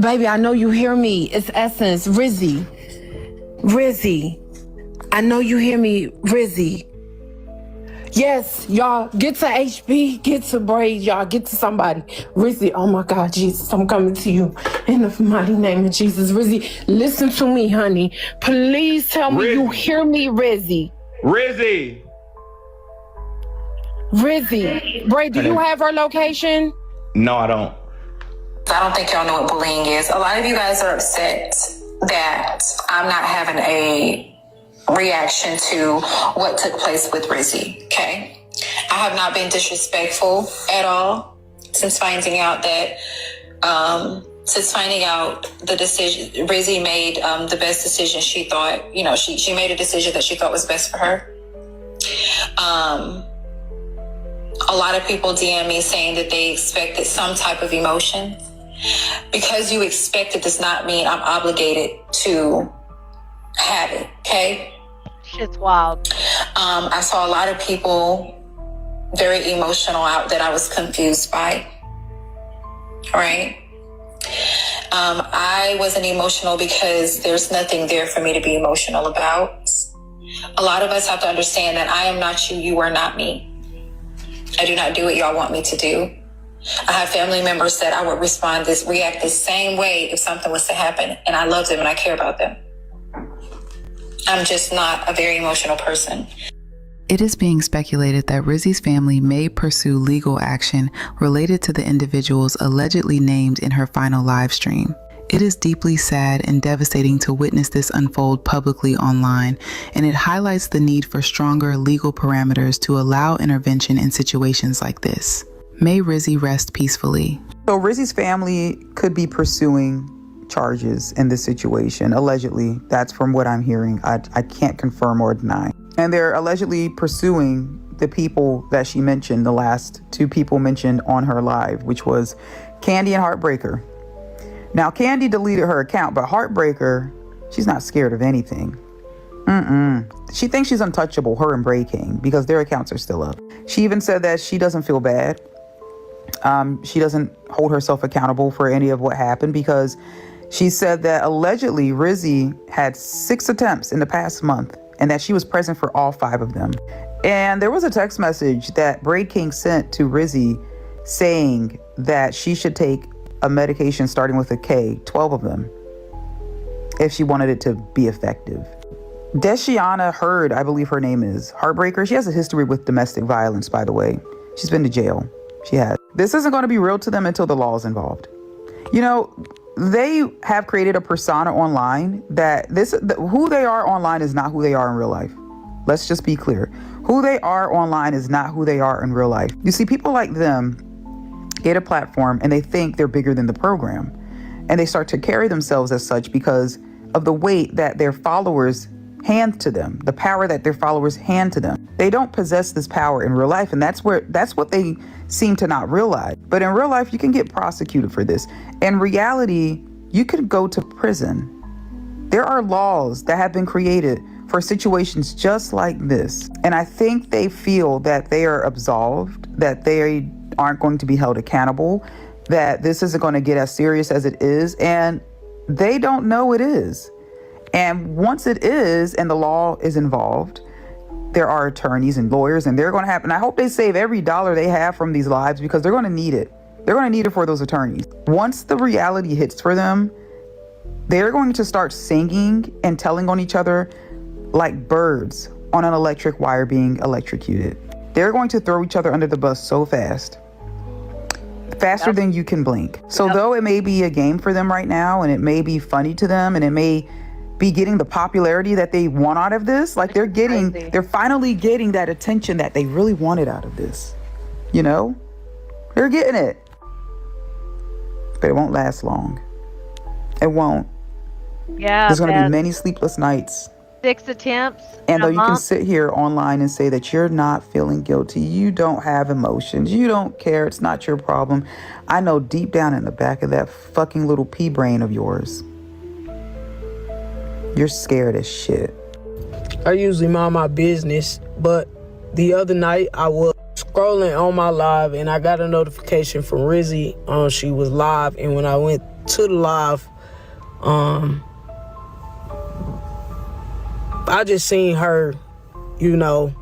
Baby, I know you hear me. It's Essence. Rizzy. Rizzy. I know you hear me. Rizzy. Yes, y'all, get to HB, get to Braid, y'all, get to somebody. Rizzy, oh my God, Jesus, I'm coming to you in the mighty name of Jesus. Rizzy, listen to me, honey. Please tell me you hear me, Rizzy. Rizzy. Rizzy. Braid, do you have her location? No, I don't. I don't think y'all know what bullying is. A lot of you guys are upset that I'm not having a reaction to what took place with Rizzy, okay? I have not been disrespectful at all since finding out the decision. Rizzy made the best decision she thought, she made a decision that she thought was best for her. A lot of people DM me saying that they expected some type of emotion. Because you expect it does not mean I'm obligated to have it, okay? Shit's wild. I saw a lot of people very emotional out that I was confused by. All right. I wasn't emotional because there's nothing there for me to be emotional about. A lot of us have to understand that I am not you, you are not me. I do not do what y'all want me to do. I have family members that I would react the same way if something was to happen, and I love them and I care about them. I'm just not a very emotional person. It is being speculated that Rizzy's family may pursue legal action related to the individuals allegedly named in her final live stream. It is deeply sad and devastating to witness this unfold publicly online, and it highlights the need for stronger legal parameters to allow intervention in situations like this. May Rizzy rest peacefully. So Rizzy's family could be pursuing charges in this situation, allegedly. That's from what I'm hearing. I can't confirm or deny. And they're allegedly pursuing the people that she mentioned, the last two people mentioned on her live, which was Candy and Heartbreaker. Now, Candy deleted her account, but Heartbreaker, she's not scared of anything. She thinks she's untouchable, her and Bray King, because their accounts are still up. She even said that she doesn't feel bad. She doesn't hold herself accountable for any of what happened, because she said that allegedly Rizzy had 6 attempts in the past month and that she was present for all 5 of them. And there was a text message that Braid King sent to Rizzy saying that she should take a medication starting with a K, 12 of them, if she wanted it to be effective. Deshiana Hurd, I believe her name is, Heartbreaker. She has a history with domestic violence, by the way. She's been to jail. She has. This isn't going to be real to them until the law is involved. You know, they have created a persona online that who they are online is not who they are in real life. Let's just be clear. Who they are online is not who they are in real life. You see, people like them get a platform and they think they're bigger than the program. And they start to carry themselves as such because of the weight that their followers hand to them, the power that their followers hand to them. They don't possess this power in real life, and that's what they seem to not realize. But in real life, you can get prosecuted for this. In reality, you could go to prison. There are laws that have been created for situations just like this. And I think they feel that they are absolved, that they aren't going to be held accountable, that this isn't going to get as serious as it is, and they don't know it is. And once it is, and the law is involved, there are attorneys and lawyers, and they're going to have, and I hope they save every dollar they have from these lives, because they're going to need it. They're going to need it for those attorneys. Once the reality hits for them, they're going to start singing and telling on each other like birds on an electric wire being electrocuted. They're going to throw each other under the bus so fast. Faster than you can blink. So though it may be a game for them right now, and it may be funny to them, and it may be getting the popularity that they want out of this, like they're finally getting that attention that they really wanted out of this. You know? They're getting it. But it won't last long. It won't. Yeah. There's going to be many sleepless nights. 6 attempts. And though you can sit here online and say that you're not feeling guilty, you don't have emotions, you don't care, it's not your problem, I know deep down in the back of that fucking little pea brain of yours, you're scared as shit. I usually mind my business, but the other night I was scrolling on my live and I got a notification from Rizzy. She was live, and when I went to the live, I just seen her, you know,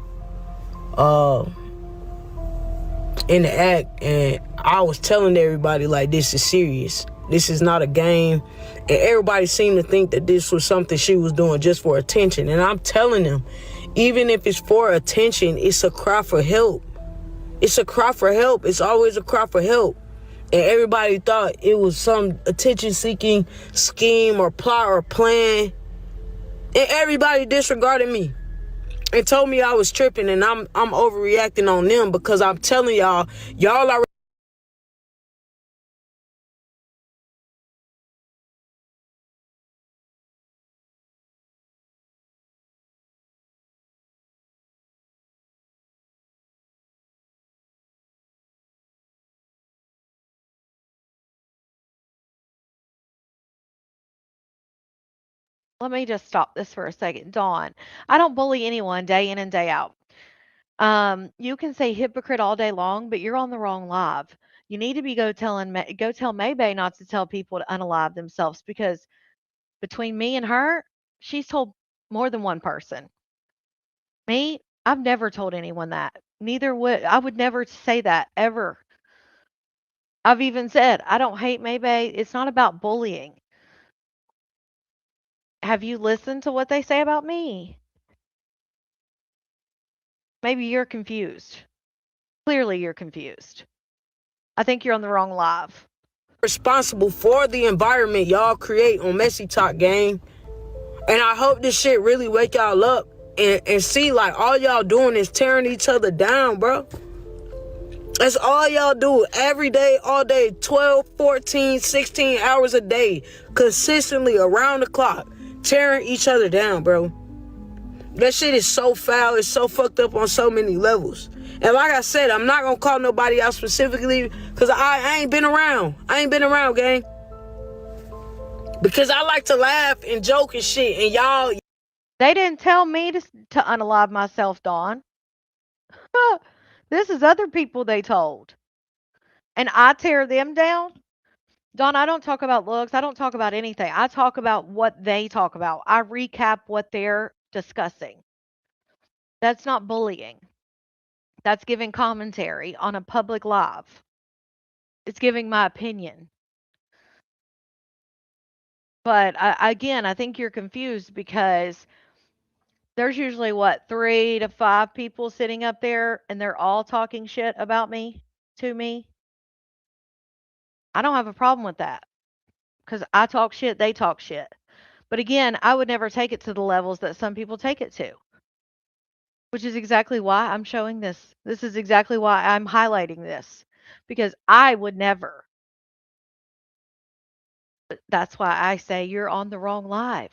in the act, and I was telling everybody, like, this is serious. This is not a game. And everybody seemed to think that this was something she was doing just for attention. And I'm telling them, even if it's for attention, it's a cry for help. It's a cry for help. It's always a cry for help. And everybody thought it was some attention-seeking scheme or plot or plan. And everybody disregarded me and told me I was tripping, and I'm overreacting on them, because I'm telling y'all are Let me just stop this for a second. Dawn, I don't bully anyone day in and day out. You can say hypocrite all day long, but you're on the wrong live. You need to be go tell Maybay not to tell people to unalive themselves, because between me and her, she's told more than one person. Me, I've never told anyone that. I would never say that ever. I've even said, I don't hate Maybay. It's not about bullying. Have you listened to what they say about me? Maybe you're confused. Clearly, you're confused. I think you're on the wrong live. Responsible for the environment y'all create on Messy Talk Gang. And I hope this shit really wake y'all up and see, like, all y'all doing is tearing each other down, bro. That's all y'all do every day, all day, 12, 14, 16 hours a day, consistently around the clock, tearing each other down, bro. That shit is so foul. It's so fucked up on so many levels. And like I said, I'm not gonna call nobody out specifically because I ain't been around. I ain't been around, gang. Because I like to laugh and joke and shit, and y'all... They didn't tell me to unalive myself, Dawn. This is other people they told. And I tear them down? Dawn, I don't talk about looks. I don't talk about anything. I talk about what they talk about. I recap what they're discussing. That's not bullying. That's giving commentary on a public live. It's giving my opinion. But I think you're confused because there's usually, 3 to 5 people sitting up there, and they're all talking shit about me, to me. I don't have a problem with that because I talk shit, they talk shit. But again, I would never take it to the levels that some people take it to, which is exactly why I'm showing this. This is exactly why I'm highlighting this, because I would never. That's why I say you're on the wrong live.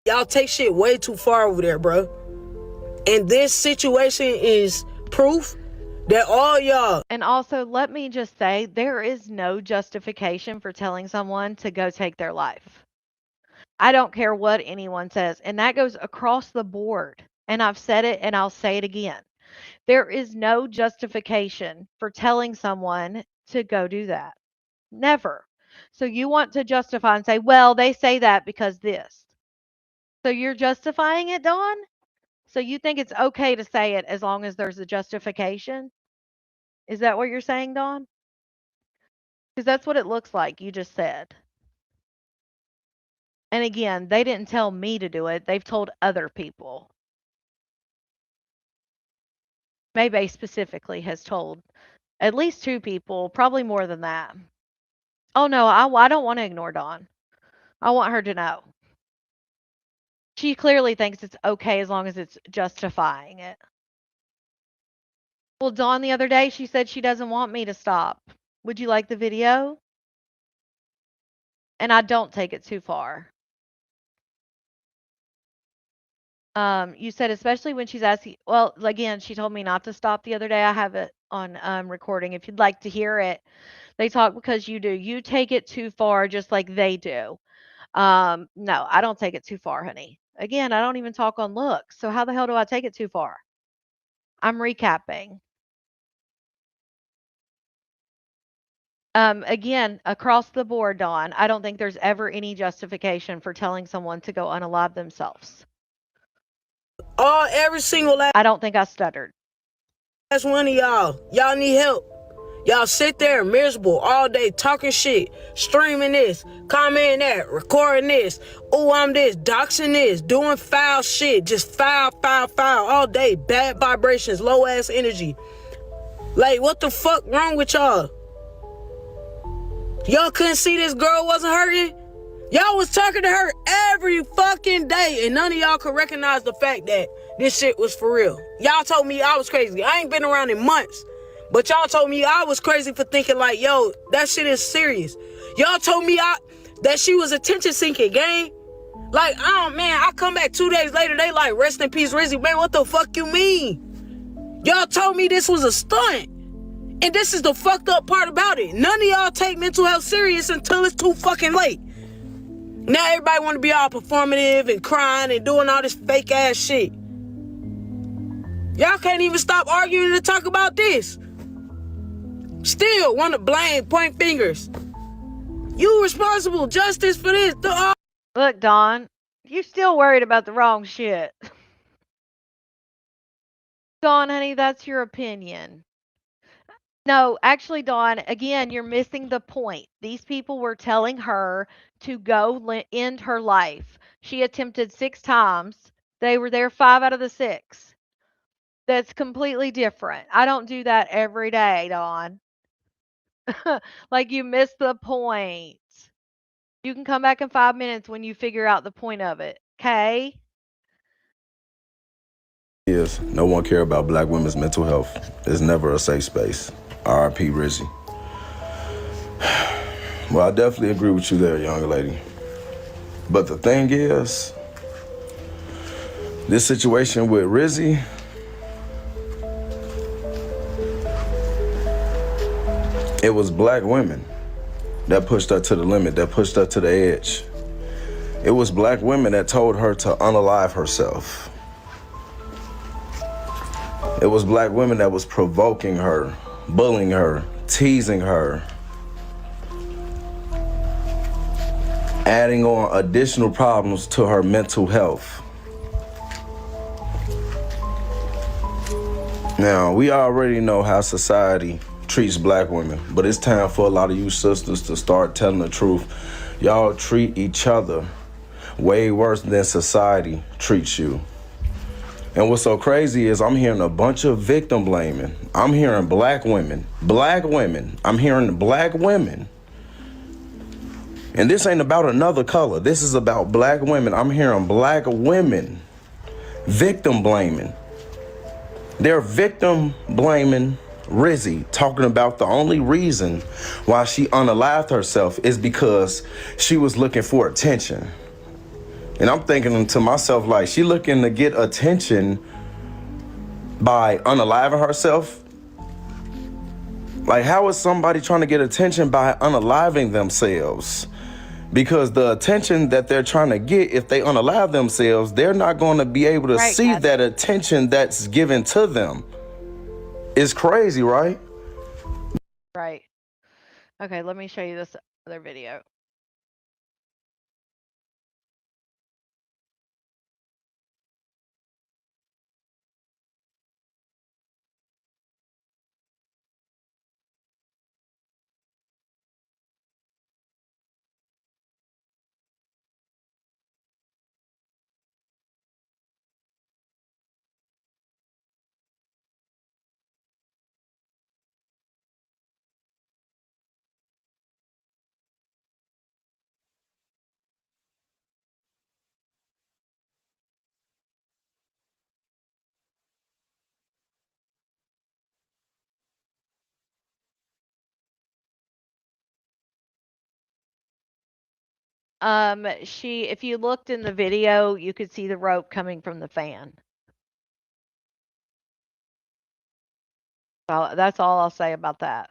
Y'all take shit way too far over there, bro. And this situation is proof that all y'all... And also, let me just say, there is no justification for telling someone to go take their life. I don't care what anyone says, and that goes across the board. And I've said it, and I'll say it again. There is no justification for telling someone to go do that. Never. So you want to justify and say, well, they say that because this. So you're justifying it, Dawn? So you think it's okay to say it as long as there's a justification? Is that what you're saying, Dawn? Because that's what it looks like you just said. And again, they didn't tell me to do it. They've told other people. Maybay specifically has told at least 2 people, probably more than that. Oh, no, I don't want to ignore Dawn. I want her to know. She clearly thinks it's okay as long as it's justifying it. Well, Dawn, the other day, she said she doesn't want me to stop. Would you like the video? And I don't take it too far. You said especially when she's asking, well, again, she told me not to stop the other day. I have it on recording if you'd like to hear it. They talk because you do. You take it too far just like they do. No, I don't take it too far, honey. Again, I don't even talk on looks. So how the hell do I take it too far? I'm recapping. Again, across the board, Dawn, I don't think there's ever any justification for telling someone to go unalive themselves. Every single last... I don't think I stuttered. That's one of y'all need help. Y'all sit there miserable all day talking shit, streaming this, commenting that, recording this. Oh, I'm this, doxing this, doing foul shit, just foul all day. Bad vibrations, low ass energy. Like, what the fuck wrong with y'all? Y'all couldn't see this girl wasn't hurting? Y'all was talking to her every fucking day, and none of y'all could recognize the fact that this shit was for real. Y'all told me I was crazy. I ain't been around in months, but y'all told me I was crazy for thinking like, yo, that shit is serious. Y'all told me that she was attention seeking, gang. Like, oh man, I come back 2 days later, they like, rest in peace, Rizzy. Man, what the fuck you mean? Y'all told me this was a stunt. And this is the fucked up part about it. None of y'all take mental health serious until it's too fucking late. Now everybody want to be all performative and crying and doing all this fake ass shit. Y'all can't even stop arguing to talk about this. still want to blame, point fingers. You responsible, justice for this. Look, Dawn, you still worried about the wrong shit. Dawn, honey, that's your opinion. No, actually, Dawn, again, you're missing the point. These people were telling her to go end her life. She attempted 6 times. They were there 5 out of the 6. That's completely different. I don't do that every day, Dawn. Like, you missed the point. You can come back in 5 minutes when you figure out the point of it. Okay? Is no one care about black women's mental health. It's never a safe space. R.I.P. Rizzy. Well, I definitely agree with you there, young lady. But the thing is, this situation with Rizzy, it was black women that pushed her to the limit, that pushed her to the edge. It was black women that told her to unalive herself. It was black women that was provoking her, bullying her, teasing her, adding on additional problems to her mental health. Now, we already know how society treats black women, but it's time for a lot of you sisters to start telling the truth. Y'all treat each other way worse than society treats you. And what's so crazy is I'm hearing a bunch of victim blaming. I'm hearing black women. I'm hearing black women. And this ain't about another color. This is about black women. I'm hearing black women victim blaming. They're victim blaming Rizzy, talking about the only reason why she unalived herself is because she was looking for attention. And I'm thinking to myself, like, she looking to get attention by unaliving herself? Like, how is somebody trying to get attention by unaliving themselves? Because the attention that they're trying to get, if they unalive themselves, they're not going to be able to see that attention that's given to them. It's crazy, right? Right. Okay, let me show you this other video. If you looked in the video, you could see the rope coming from the fan. Well, that's all I'll say about that.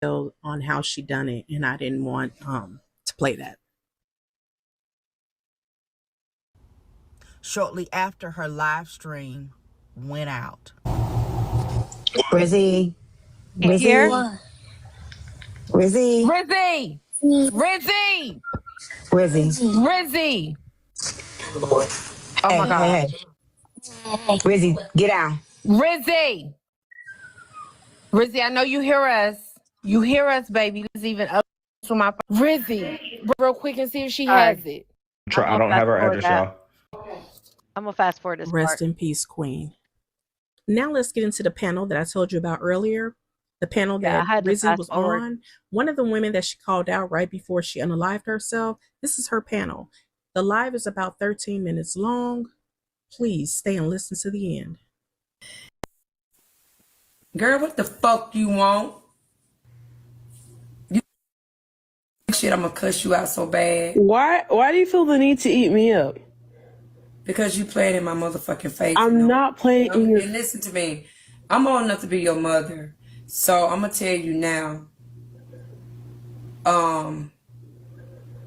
On how she done it, and I didn't want to play that. Shortly after her live stream went out. Rizzy. Here? Rizzy. Rizzy! Rizzy! Rizzy. Rizzy! Oh my God. Hey. Rizzy, get down. Rizzy! Rizzy, I know you hear us. You hear us, baby. It's even up to my Rizzy. Real quick and see if she has it. I don't have her address, y'all. I'm gonna fast forward this Rest part. in peace, Queen. Now let's get into the panel that I told you about earlier. The panel that Rizzy was on. One of the women that she called out right before she unalived herself. This is her panel. The live is about 13 minutes long. Please stay and listen to the end. Girl, what the fuck you want? You shit, I'm gonna cuss you out so bad. Why do you feel the need to eat me up? Because you playing in my motherfucking face. I'm not playing in your... And listen to me. I'm old enough to be your mother. So I'm gonna tell you now.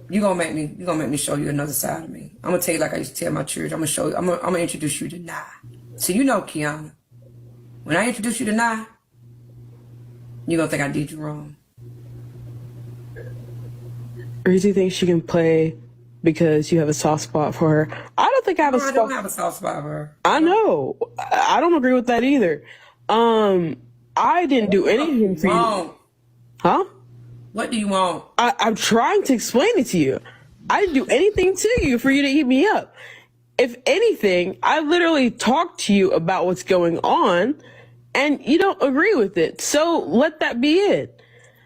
You gonna make me show you another side of me. I'm gonna tell you like I used to tell my children. I'm gonna introduce you to Nah. So you know Kiana. When I introduce you to Nah, you're going to think I did you wrong. Rizzy thinks she can play because you have a soft spot for her. I don't think I have a soft spot. I don't have a soft spot for her. I know. I don't agree with that either. I didn't do anything for you. Huh? What do you want? I'm trying to explain it to you. I didn't do anything to you for you to eat me up. If anything, I literally talked to you about what's going on, and you don't agree with it. So let that be it.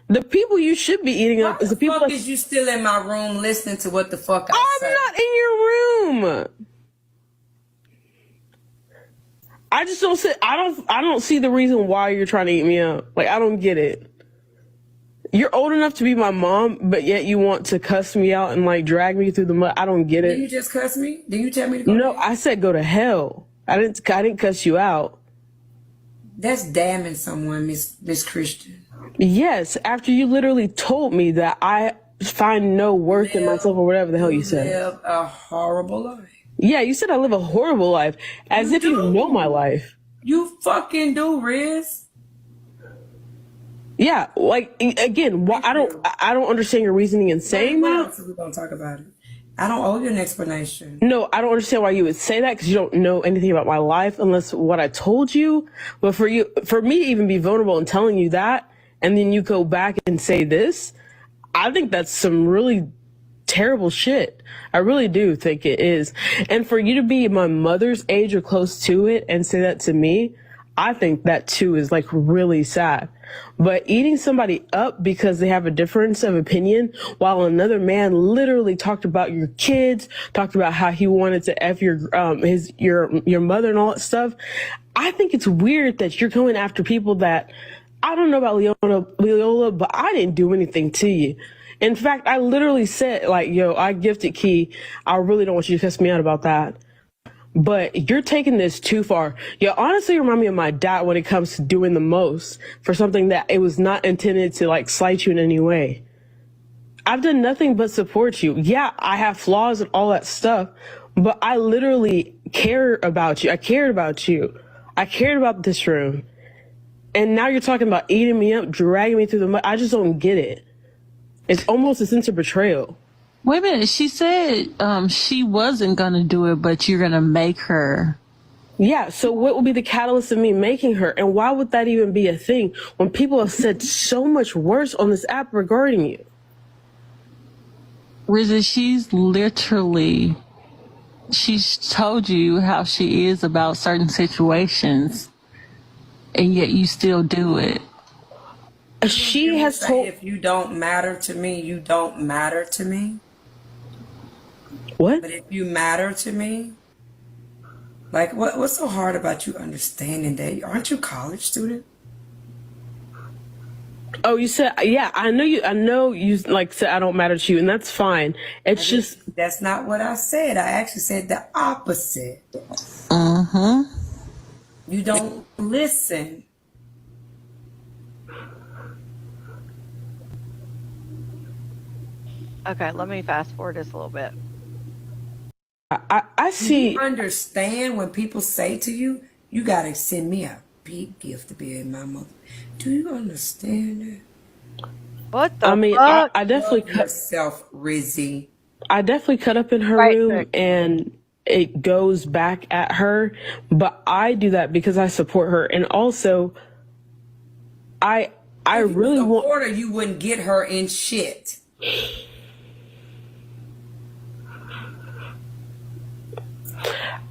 The people you should be eating up is the people. Why the fuck is you still in my room listening to what the fuck I say? I'm not in your room. I just don't see. I don't see the reason why you're trying to eat me up. Like, I don't get it. You're old enough to be my mom, but yet you want to cuss me out and like drag me through the mud. I don't get it. Did you just cuss me? Did you tell me to go? No, I said go to hell. I didn't cuss you out. That's damning someone, Miss Christian. Yes, after you literally told me that I find no worth in myself or whatever the hell you said. Live a horrible life. Yeah, you said I live a horrible life, as if you know my life. You fucking do, Riz. Yeah, like, again, I don't understand your reasoning in saying that. We're gonna talk about it. I don't owe you an explanation. No, I don't understand why you would say that, because you don't know anything about my life unless what I told you. But for me to even be vulnerable and telling you that, and then you go back and say this, I think that's some really terrible shit. I really do think it is. And for you to be my mother's age or close to it and say that to me, I think that too is like really sad. But eating somebody up because they have a difference of opinion, while another man literally talked about your kids, talked about how he wanted to F your mother and all that stuff, I think it's weird that you're going after people that, I don't know about Leola, but I didn't do anything to you. In fact, I literally said, like, yo, I gifted Key. I really don't want you to cuss me out about that. But you're taking this too far. You honestly remind me of my dad when it comes to doing the most for something that it was not intended to like slight you in any way. I've done nothing but support you. Yeah, I have flaws and all that stuff, but I literally care about you. I cared about you. I cared about this room. And now you're talking about eating me up, dragging me through the mud. I just don't get it. It's almost a sense of betrayal. Wait a minute. She said she wasn't going to do it, but you're going to make her. Yeah, so what would be the catalyst of me making her? And why would that even be a thing when people have said so much worse on this app regarding you? Rizzy, she's told you how she is about certain situations, and yet you still do it. She has told... If you don't matter to me, you don't matter to me. What? But if you matter to me, like, what's so hard about you understanding that? Aren't you a college student? Oh, you said, yeah, I know you like said I don't matter to you, and that's fine. It's just... That's not what I said. I actually said the opposite. You don't listen. Okay, let me fast forward this a little bit. I see. Do you understand when people say to you, you gotta send me a big gift to be my mother? Do you understand that? What the I mean, fuck? I definitely Love yourself, Rizzy. I definitely cut up in her room and it goes back at her, but I do that because I support her, and also I really want her. You wouldn't get her in shit.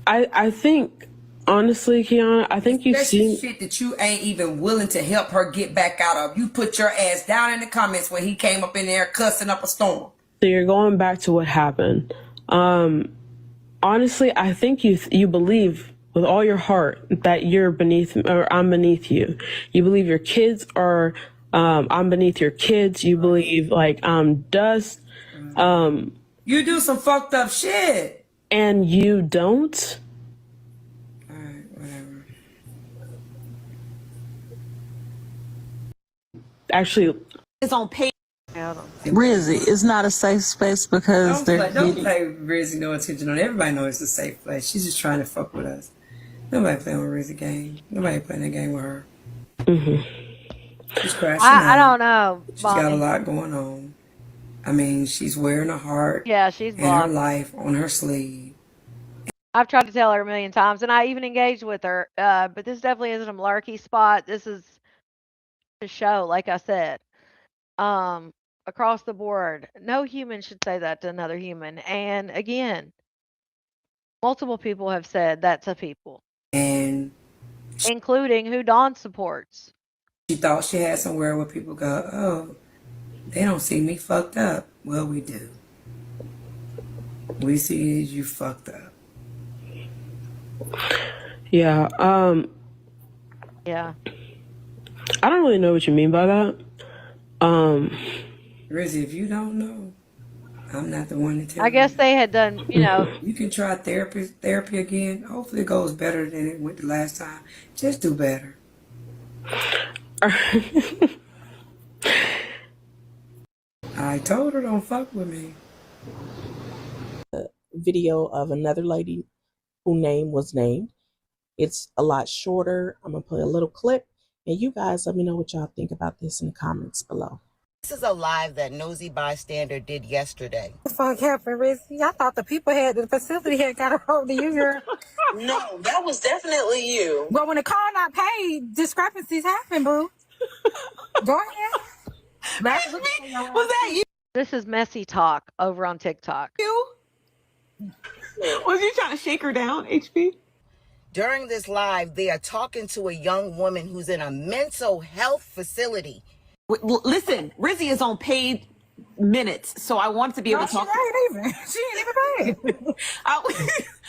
I think, honestly, Kiana, I think you've seen shit that you ain't even willing to help her get back out of. You put your ass down in the comments when he came up in there cussing up a storm. So you're going back to what happened. Honestly, I think you believe with all your heart that you're beneath, or I'm beneath you. You believe your kids are, I'm beneath your kids. You believe like I'm dust. You do some fucked up shit. And you don't? Alright, whatever. Actually, it's on page. Rizzy, it's not a safe space because don't play Rizzy no attention on. Everybody knows it's a safe place. She's just trying to fuck with us. Nobody playing with Rizzy game. Nobody playing that game with her. She's crashing I out. don't know, She's got a Bonnie. lot going on. I mean, she's wearing her heart Yeah, she's and her blocked. life on her sleeve. I've tried to tell her a million times, and I even engaged with her. But this definitely isn't a malarkey spot. This is a show, like I said. Um, Across the board, no human should say that to another human. And again, multiple people have said that to people, And including who Dawn supports. she thought she had somewhere where people go, oh, they don't see me fucked up. Well, we do. We see you fucked up. Yeah. Yeah. I don't really know what you mean by that. Rizzy, if you don't know, I'm not the one to tell you. I guess they had done, You can try therapy again. Hopefully it goes better than it went the last time. Just do better. I told her don't fuck with me. Video of another lady whose name was named. It's a lot shorter. I'm gonna play a little clip, and you guys let me know what y'all think about this in the comments below. This is a live that Nosy Bystander did yesterday. Fuck happened, Rizzy? I thought the people the facility had got a hold of you, girl. No, that was definitely you. Well, when the car not paid, discrepancies happen, boo. Go ahead. Was that you? This is messy talk over on TikTok. Was you trying to shake her down, HP? During this live, they are talking to a young woman who's in a mental health facility. Listen, Rizzy is on paid minutes, so I wanted to be able to talk. She ain't even paid.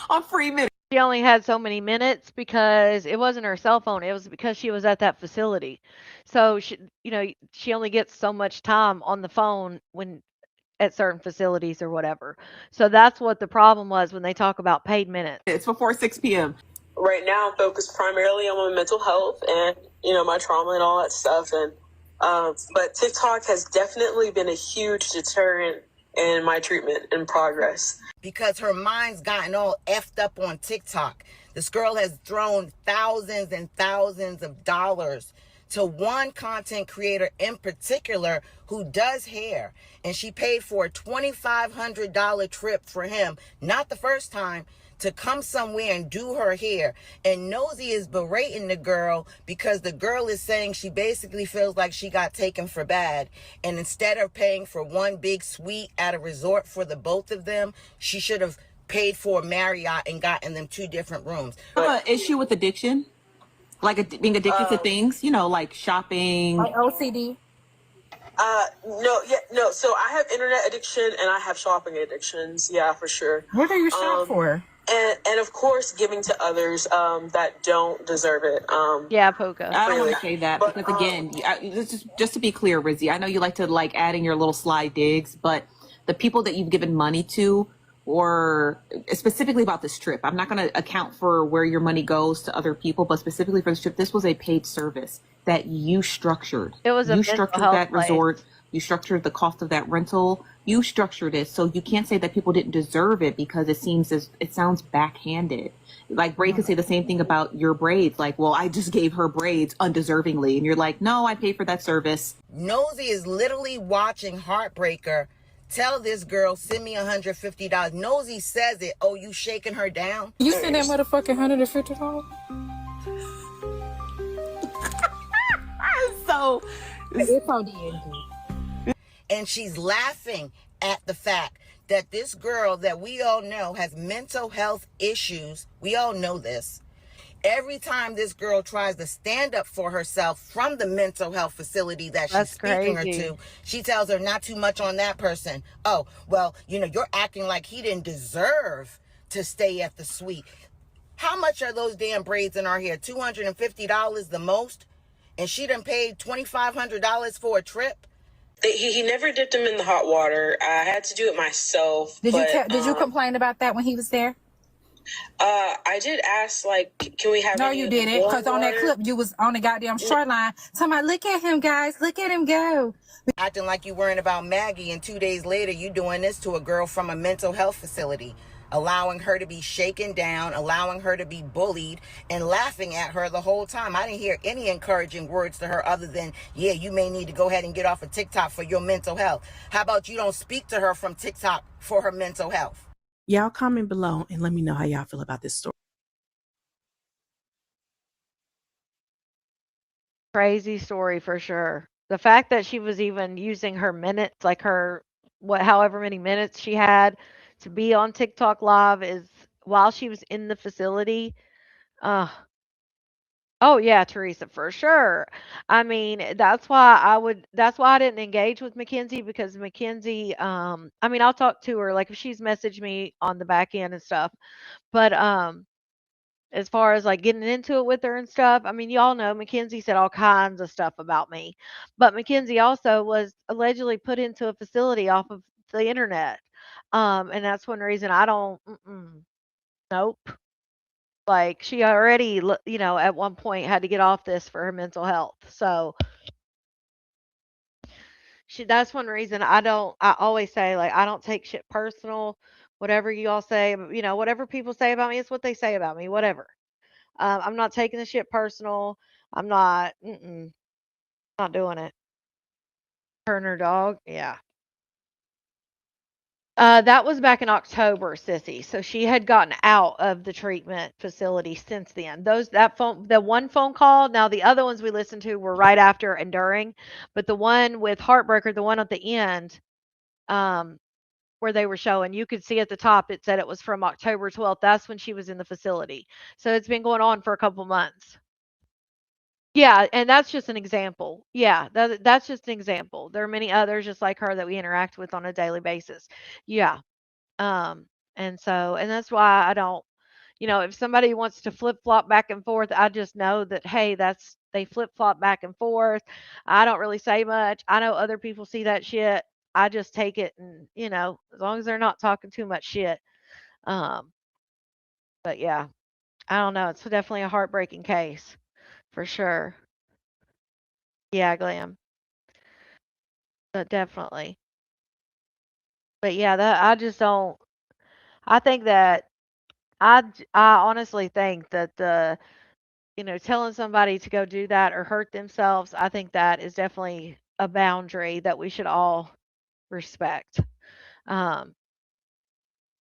On free minutes. She only had so many minutes because it wasn't her cell phone. It was because she was at that facility. So she only gets so much time on the phone when at certain facilities or whatever. So that's what the problem was when they talk about paid minutes. It's before 6 p.m. Right now, I'm focused primarily on my mental health and my trauma and all that stuff. And but TikTok has definitely been a huge deterrent in my treatment and progress. Because her mind's gotten all effed up on TikTok. This girl has thrown thousands and thousands of dollars to one content creator in particular who does hair. And she paid for a $2,500 trip for him, not the first time, to come somewhere and do her hair. And Nosy is berating the girl because the girl is saying she basically feels like she got taken for bad. And instead of paying for one big suite at a resort for the both of them, she should have paid for a Marriott and gotten them 2 different rooms. I have an issue with addiction, like being addicted to things, like shopping. Like OCD. No. So I have internet addiction and I have shopping addictions. Yeah, for sure. What do you shop for? And of course, giving to others that don't deserve it. Yeah, Polka. I don't want to say that because again, just to be clear, Rizzy, I know you like to add in your little sly digs, but the people that you've given money to, or specifically about this trip, I'm not going to account for where your money goes to other people, but specifically for this trip, this was a paid service that you structured. It was a you mental structured health that place. resort. You structured the cost of that rental. You structured it, so you can't say that people didn't deserve it because it sounds backhanded. Like Bray could say the same thing about your braids. Like, well, I just gave her braids undeservingly, and you're like, no, I paid for that service. Nosy is literally watching Heartbreaker tell this girl, send me $150. Nosy says it. Oh, you shaking her down? You send that motherfucking $150? So it's on the and she's laughing at the fact that this girl that we all know has mental health issues. We all know this. Every time this girl tries to stand up for herself from the mental health facility that she's speaking her to, she tells her not too much on that person. Oh, well, you're acting like he didn't deserve to stay at the suite. How much are those damn braids in our hair? $250 the most? And she done paid $2,500 for a trip? He never dipped him in the hot water. I had to do it myself. Did you complain about that when he was there? I did ask, can we have? No, you didn't, because on that clip you was on the goddamn shoreline talking about, look at him, guys, look at him go. Acting like you worrying about Maggie, and 2 days later you doing this to a girl from a mental health facility. allowing her to be shaken down, allowing her to be bullied, and laughing at her the whole time. I didn't hear any encouraging words to her other than, yeah, you may need to go ahead and get off of TikTok for your mental health. How about you don't speak to her from TikTok for her mental health? Y'all comment below and let me know how y'all feel about this story. Crazy story for sure. The fact that she was even using her minutes, like her however many minutes she had to be on TikTok live is while she was in the facility. Uh oh yeah, Teresa, for sure. I mean, that's why I didn't engage with Mackenzie because Mackenzie I mean, I'll talk to her like if she's messaged me on the back end and stuff. But as far as like getting into it with her and stuff, I mean, y'all know Mackenzie said all kinds of stuff about me. But Mackenzie also was allegedly put into a facility off of the internet. And that's one reason I don't, nope. Like she already, at one point had to get off this for her mental health. So that's one reason I always say, like, I don't take shit personal. Whatever you all say, whatever people say about me, it's what they say about me, whatever. I'm not taking the shit personal. I'm not doing it. Turner dog, yeah. That was back in October, sissy. So she had gotten out of the treatment facility since then. The one phone call. Now the other ones we listened to were right after and during, but the one with Heartbreaker, the one at the end, um, where they were showing, you could see at the top it said it was from October 12th. That's when she was in the facility. So it's been going on for a couple months. Yeah, and that's just an example. Yeah, that's just an example. There are many others just like her that we interact with on a daily basis. Yeah. Um, and that's why I don't, if somebody wants to flip flop back and forth, I just know that hey, they flip flop back and forth. I don't really say much. I know other people see that shit. I just take it and, as long as they're not talking too much shit. Um, but yeah, I don't know. It's definitely a heartbreaking case for sure. Yeah, Glam. But definitely. But yeah, that I just don't I think that I honestly think that telling somebody to go do that or hurt themselves, I think that is definitely a boundary that we should all respect. Um,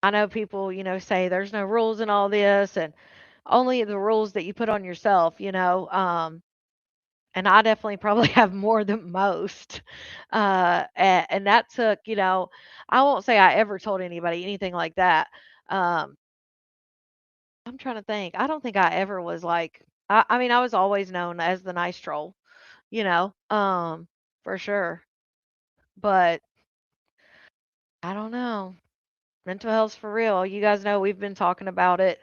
I know people, say there's no rules in all this and only the rules that you put on yourself. And I definitely probably have more than most. And that took, I won't say I ever told anybody anything like that. Um, I'm trying to think. I don't think I ever was like, I mean, I was always known as the nice troll, you know, um, for sure. But I don't know. Mental health's for real. You guys know we've been talking about it.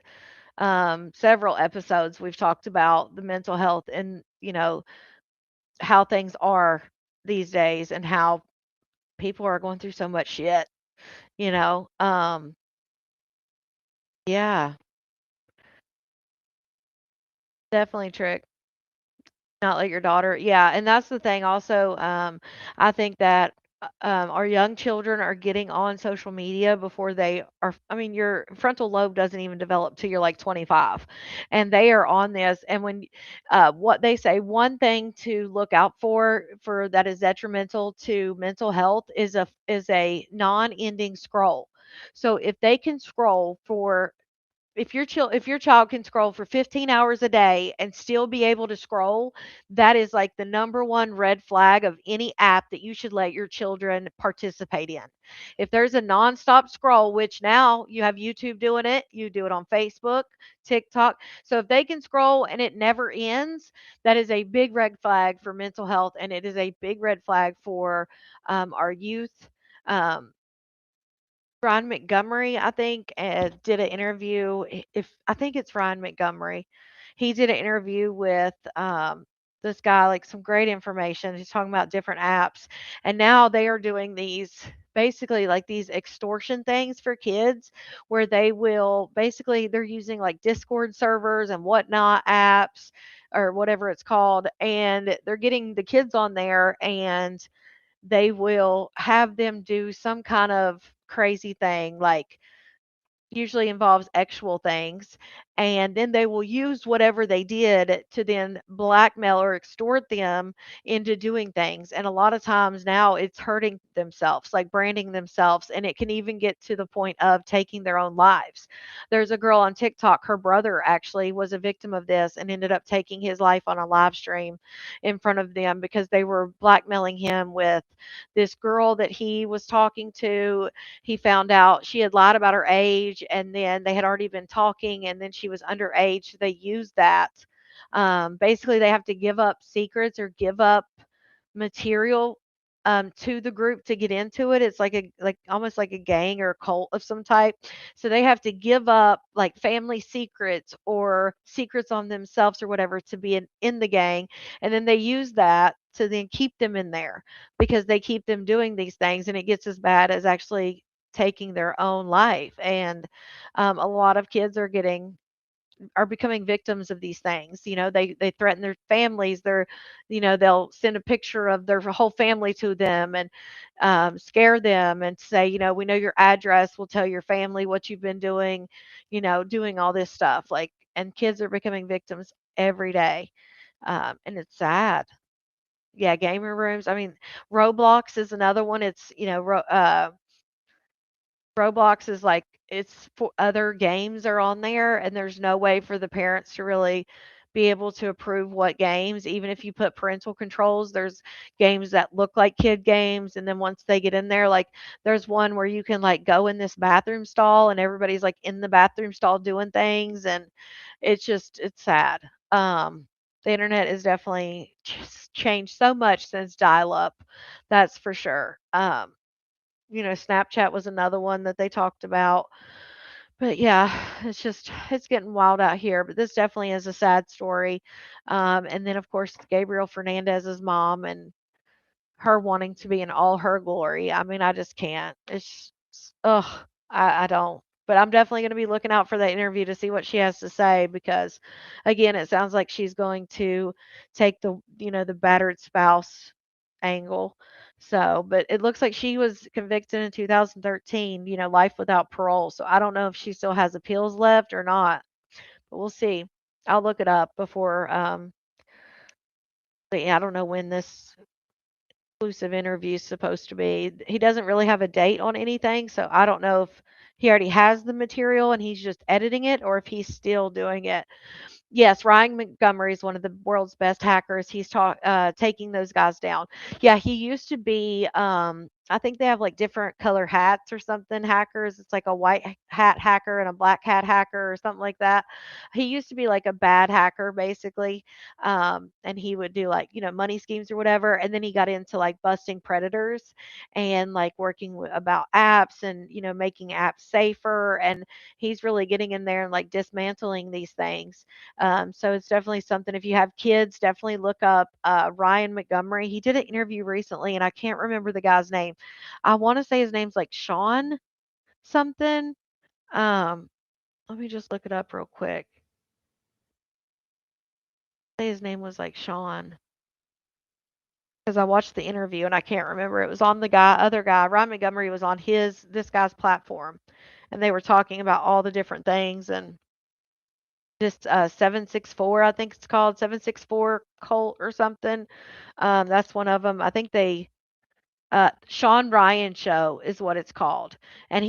Several episodes we've talked about the mental health and, how things are these days and how people are going through so much shit, you know. Yeah, definitely trick. Not let your daughter, yeah, and that's the thing also, I think that, our young children are getting on social media before they are I mean, your frontal lobe doesn't even develop till you're, like, 25, and they are on this, and what they say, one thing to look out for that is detrimental to mental health is a non-ending scroll. So, if they can scroll for if your child can scroll for 15 hours a day and still be able to scroll, that is like the number one red flag of any app that you should let your children participate in. If there's a nonstop scroll, which now you have YouTube doing it, you do it on Facebook, TikTok. So if they can scroll and it never ends, that is a big red flag for mental health, and it is a big red flag for our youth. Um, Ryan Montgomery, I think, did an interview. If I think it's Ryan Montgomery, he did an interview with this guy, like some great information. He's talking about different apps, and now they are doing these basically like these extortion things for kids, where they will basically they're using like Discord servers and whatnot apps or whatever it's called, and they're getting the kids on there and they will have them do some kind of crazy thing like usually involves sexual things, and then they will use whatever they did to then blackmail or extort them into doing things. And a lot of times now it's hurting themselves, like branding themselves, and it can even get to the point of taking their own lives. There's a girl on TikTok, her brother actually was a victim of this and ended up taking his life on a live stream in front of them because they were blackmailing him with this girl that he was talking to. He found out she had lied about her age, and then they had already been talking, and then she was underage. So they used that. Basically, they have to give up secrets or give up material to the group to get into it. It's like almost like a gang or a cult of some type. So they have to give up like family secrets or secrets on themselves or whatever to be in the gang, and then they use that to then keep them in there because they keep them doing these things, and it gets as bad as actually taking their own life. And a lot of kids are becoming victims of these things. They threaten their families. They'll send a picture of their whole family to them and scare them and say, we know your address. We'll tell your family what you've been doing. Doing all this stuff. Like, and kids are becoming victims every day, and it's sad. Yeah, gamer rooms. I mean, Roblox is another one. It's Roblox is like it's for other games are on there, and there's no way for the parents to really be able to approve what games, even if you put parental controls. There's games that look like kid games, and then once they get in there, like there's one where you can like go in this bathroom stall and everybody's like in the bathroom stall doing things, and it's sad. The internet is definitely just changed so much since dial up, that's for sure. Snapchat was another one that they talked about. But yeah, it's getting wild out here. But this definitely is a sad story. And then of course Gabriel Fernandez's mom and her wanting to be in all her glory. I mean, I just can't. Ugh, I don't. But I'm definitely going to be looking out for that interview to see what she has to say because, again, it sounds like she's going to take the battered spouse angle. So, but it looks like she was convicted in 2013, life without parole. So I don't know if she still has appeals left or not, but we'll see. I'll look it up before. But yeah, I don't know when this exclusive interview is supposed to be. He doesn't really have a date on anything, so I don't know if he already has the material and he's just editing it or if he's still doing it. Yes, Ryan Montgomery is one of the world's best hackers. He's taking those guys down. Yeah, he used to be. I think they have like different color hats or something. Hackers. It's like a white hat hacker and a black hat hacker or something like that. He used to be like a bad hacker basically, and he would do like money schemes or whatever. And then he got into like busting predators and like working about apps and making apps safer. And he's really getting in there and like dismantling these things. So it's definitely something. If you have kids, definitely look up Ryan Montgomery. He did an interview recently, and I can't remember the guy's name. I want to say his name's like Sean something. Um, Let me just look it up real quick. Say his name was like Sean because I watched the interview and I can't remember. It was on the other guy. Ryan Montgomery was on this guy's platform, and they were talking about all the different things and just 764, I think it's called 764 Colt or something. That's one of them. I think Sean Ryan Show is what it's called. And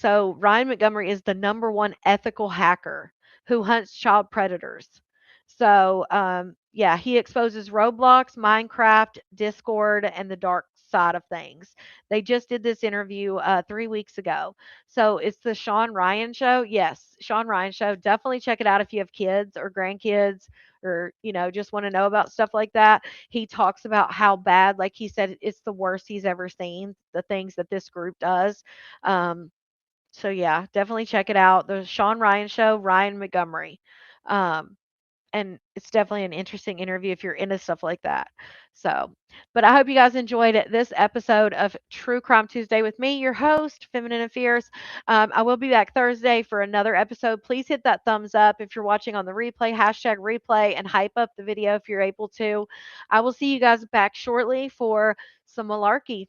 Ryan Montgomery is the number one ethical hacker who hunts child predators. So, yeah, he exposes Roblox, Minecraft, Discord, and the dark side of things. They just did this interview 3 weeks ago. So it's the Sean Ryan Show. Yes, Sean Ryan Show. Definitely check it out if you have kids or grandkids or, just want to know about stuff like that. He talks about how bad, like he said, it's the worst he's ever seen, the things that this group does. Um, so yeah, definitely check it out. The Sean Ryan Show, Ryan Montgomery. Um, and it's definitely an interesting interview if you're into stuff like that. So, but I hope you guys enjoyed this episode of True Crime Tuesday with me, your host, Feminine and Fierce. I will be back Thursday for another episode. Please hit that thumbs up if you're watching on the replay, hashtag replay, and hype up the video if you're able to. I will see you guys back shortly for some malarkey.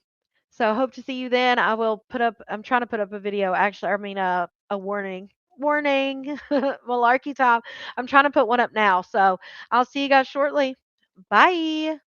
So hope to see you then. I'm trying to put up a video actually, a warning. Warning. Malarkey time. I'm trying to put one up now. So I'll see you guys shortly. Bye.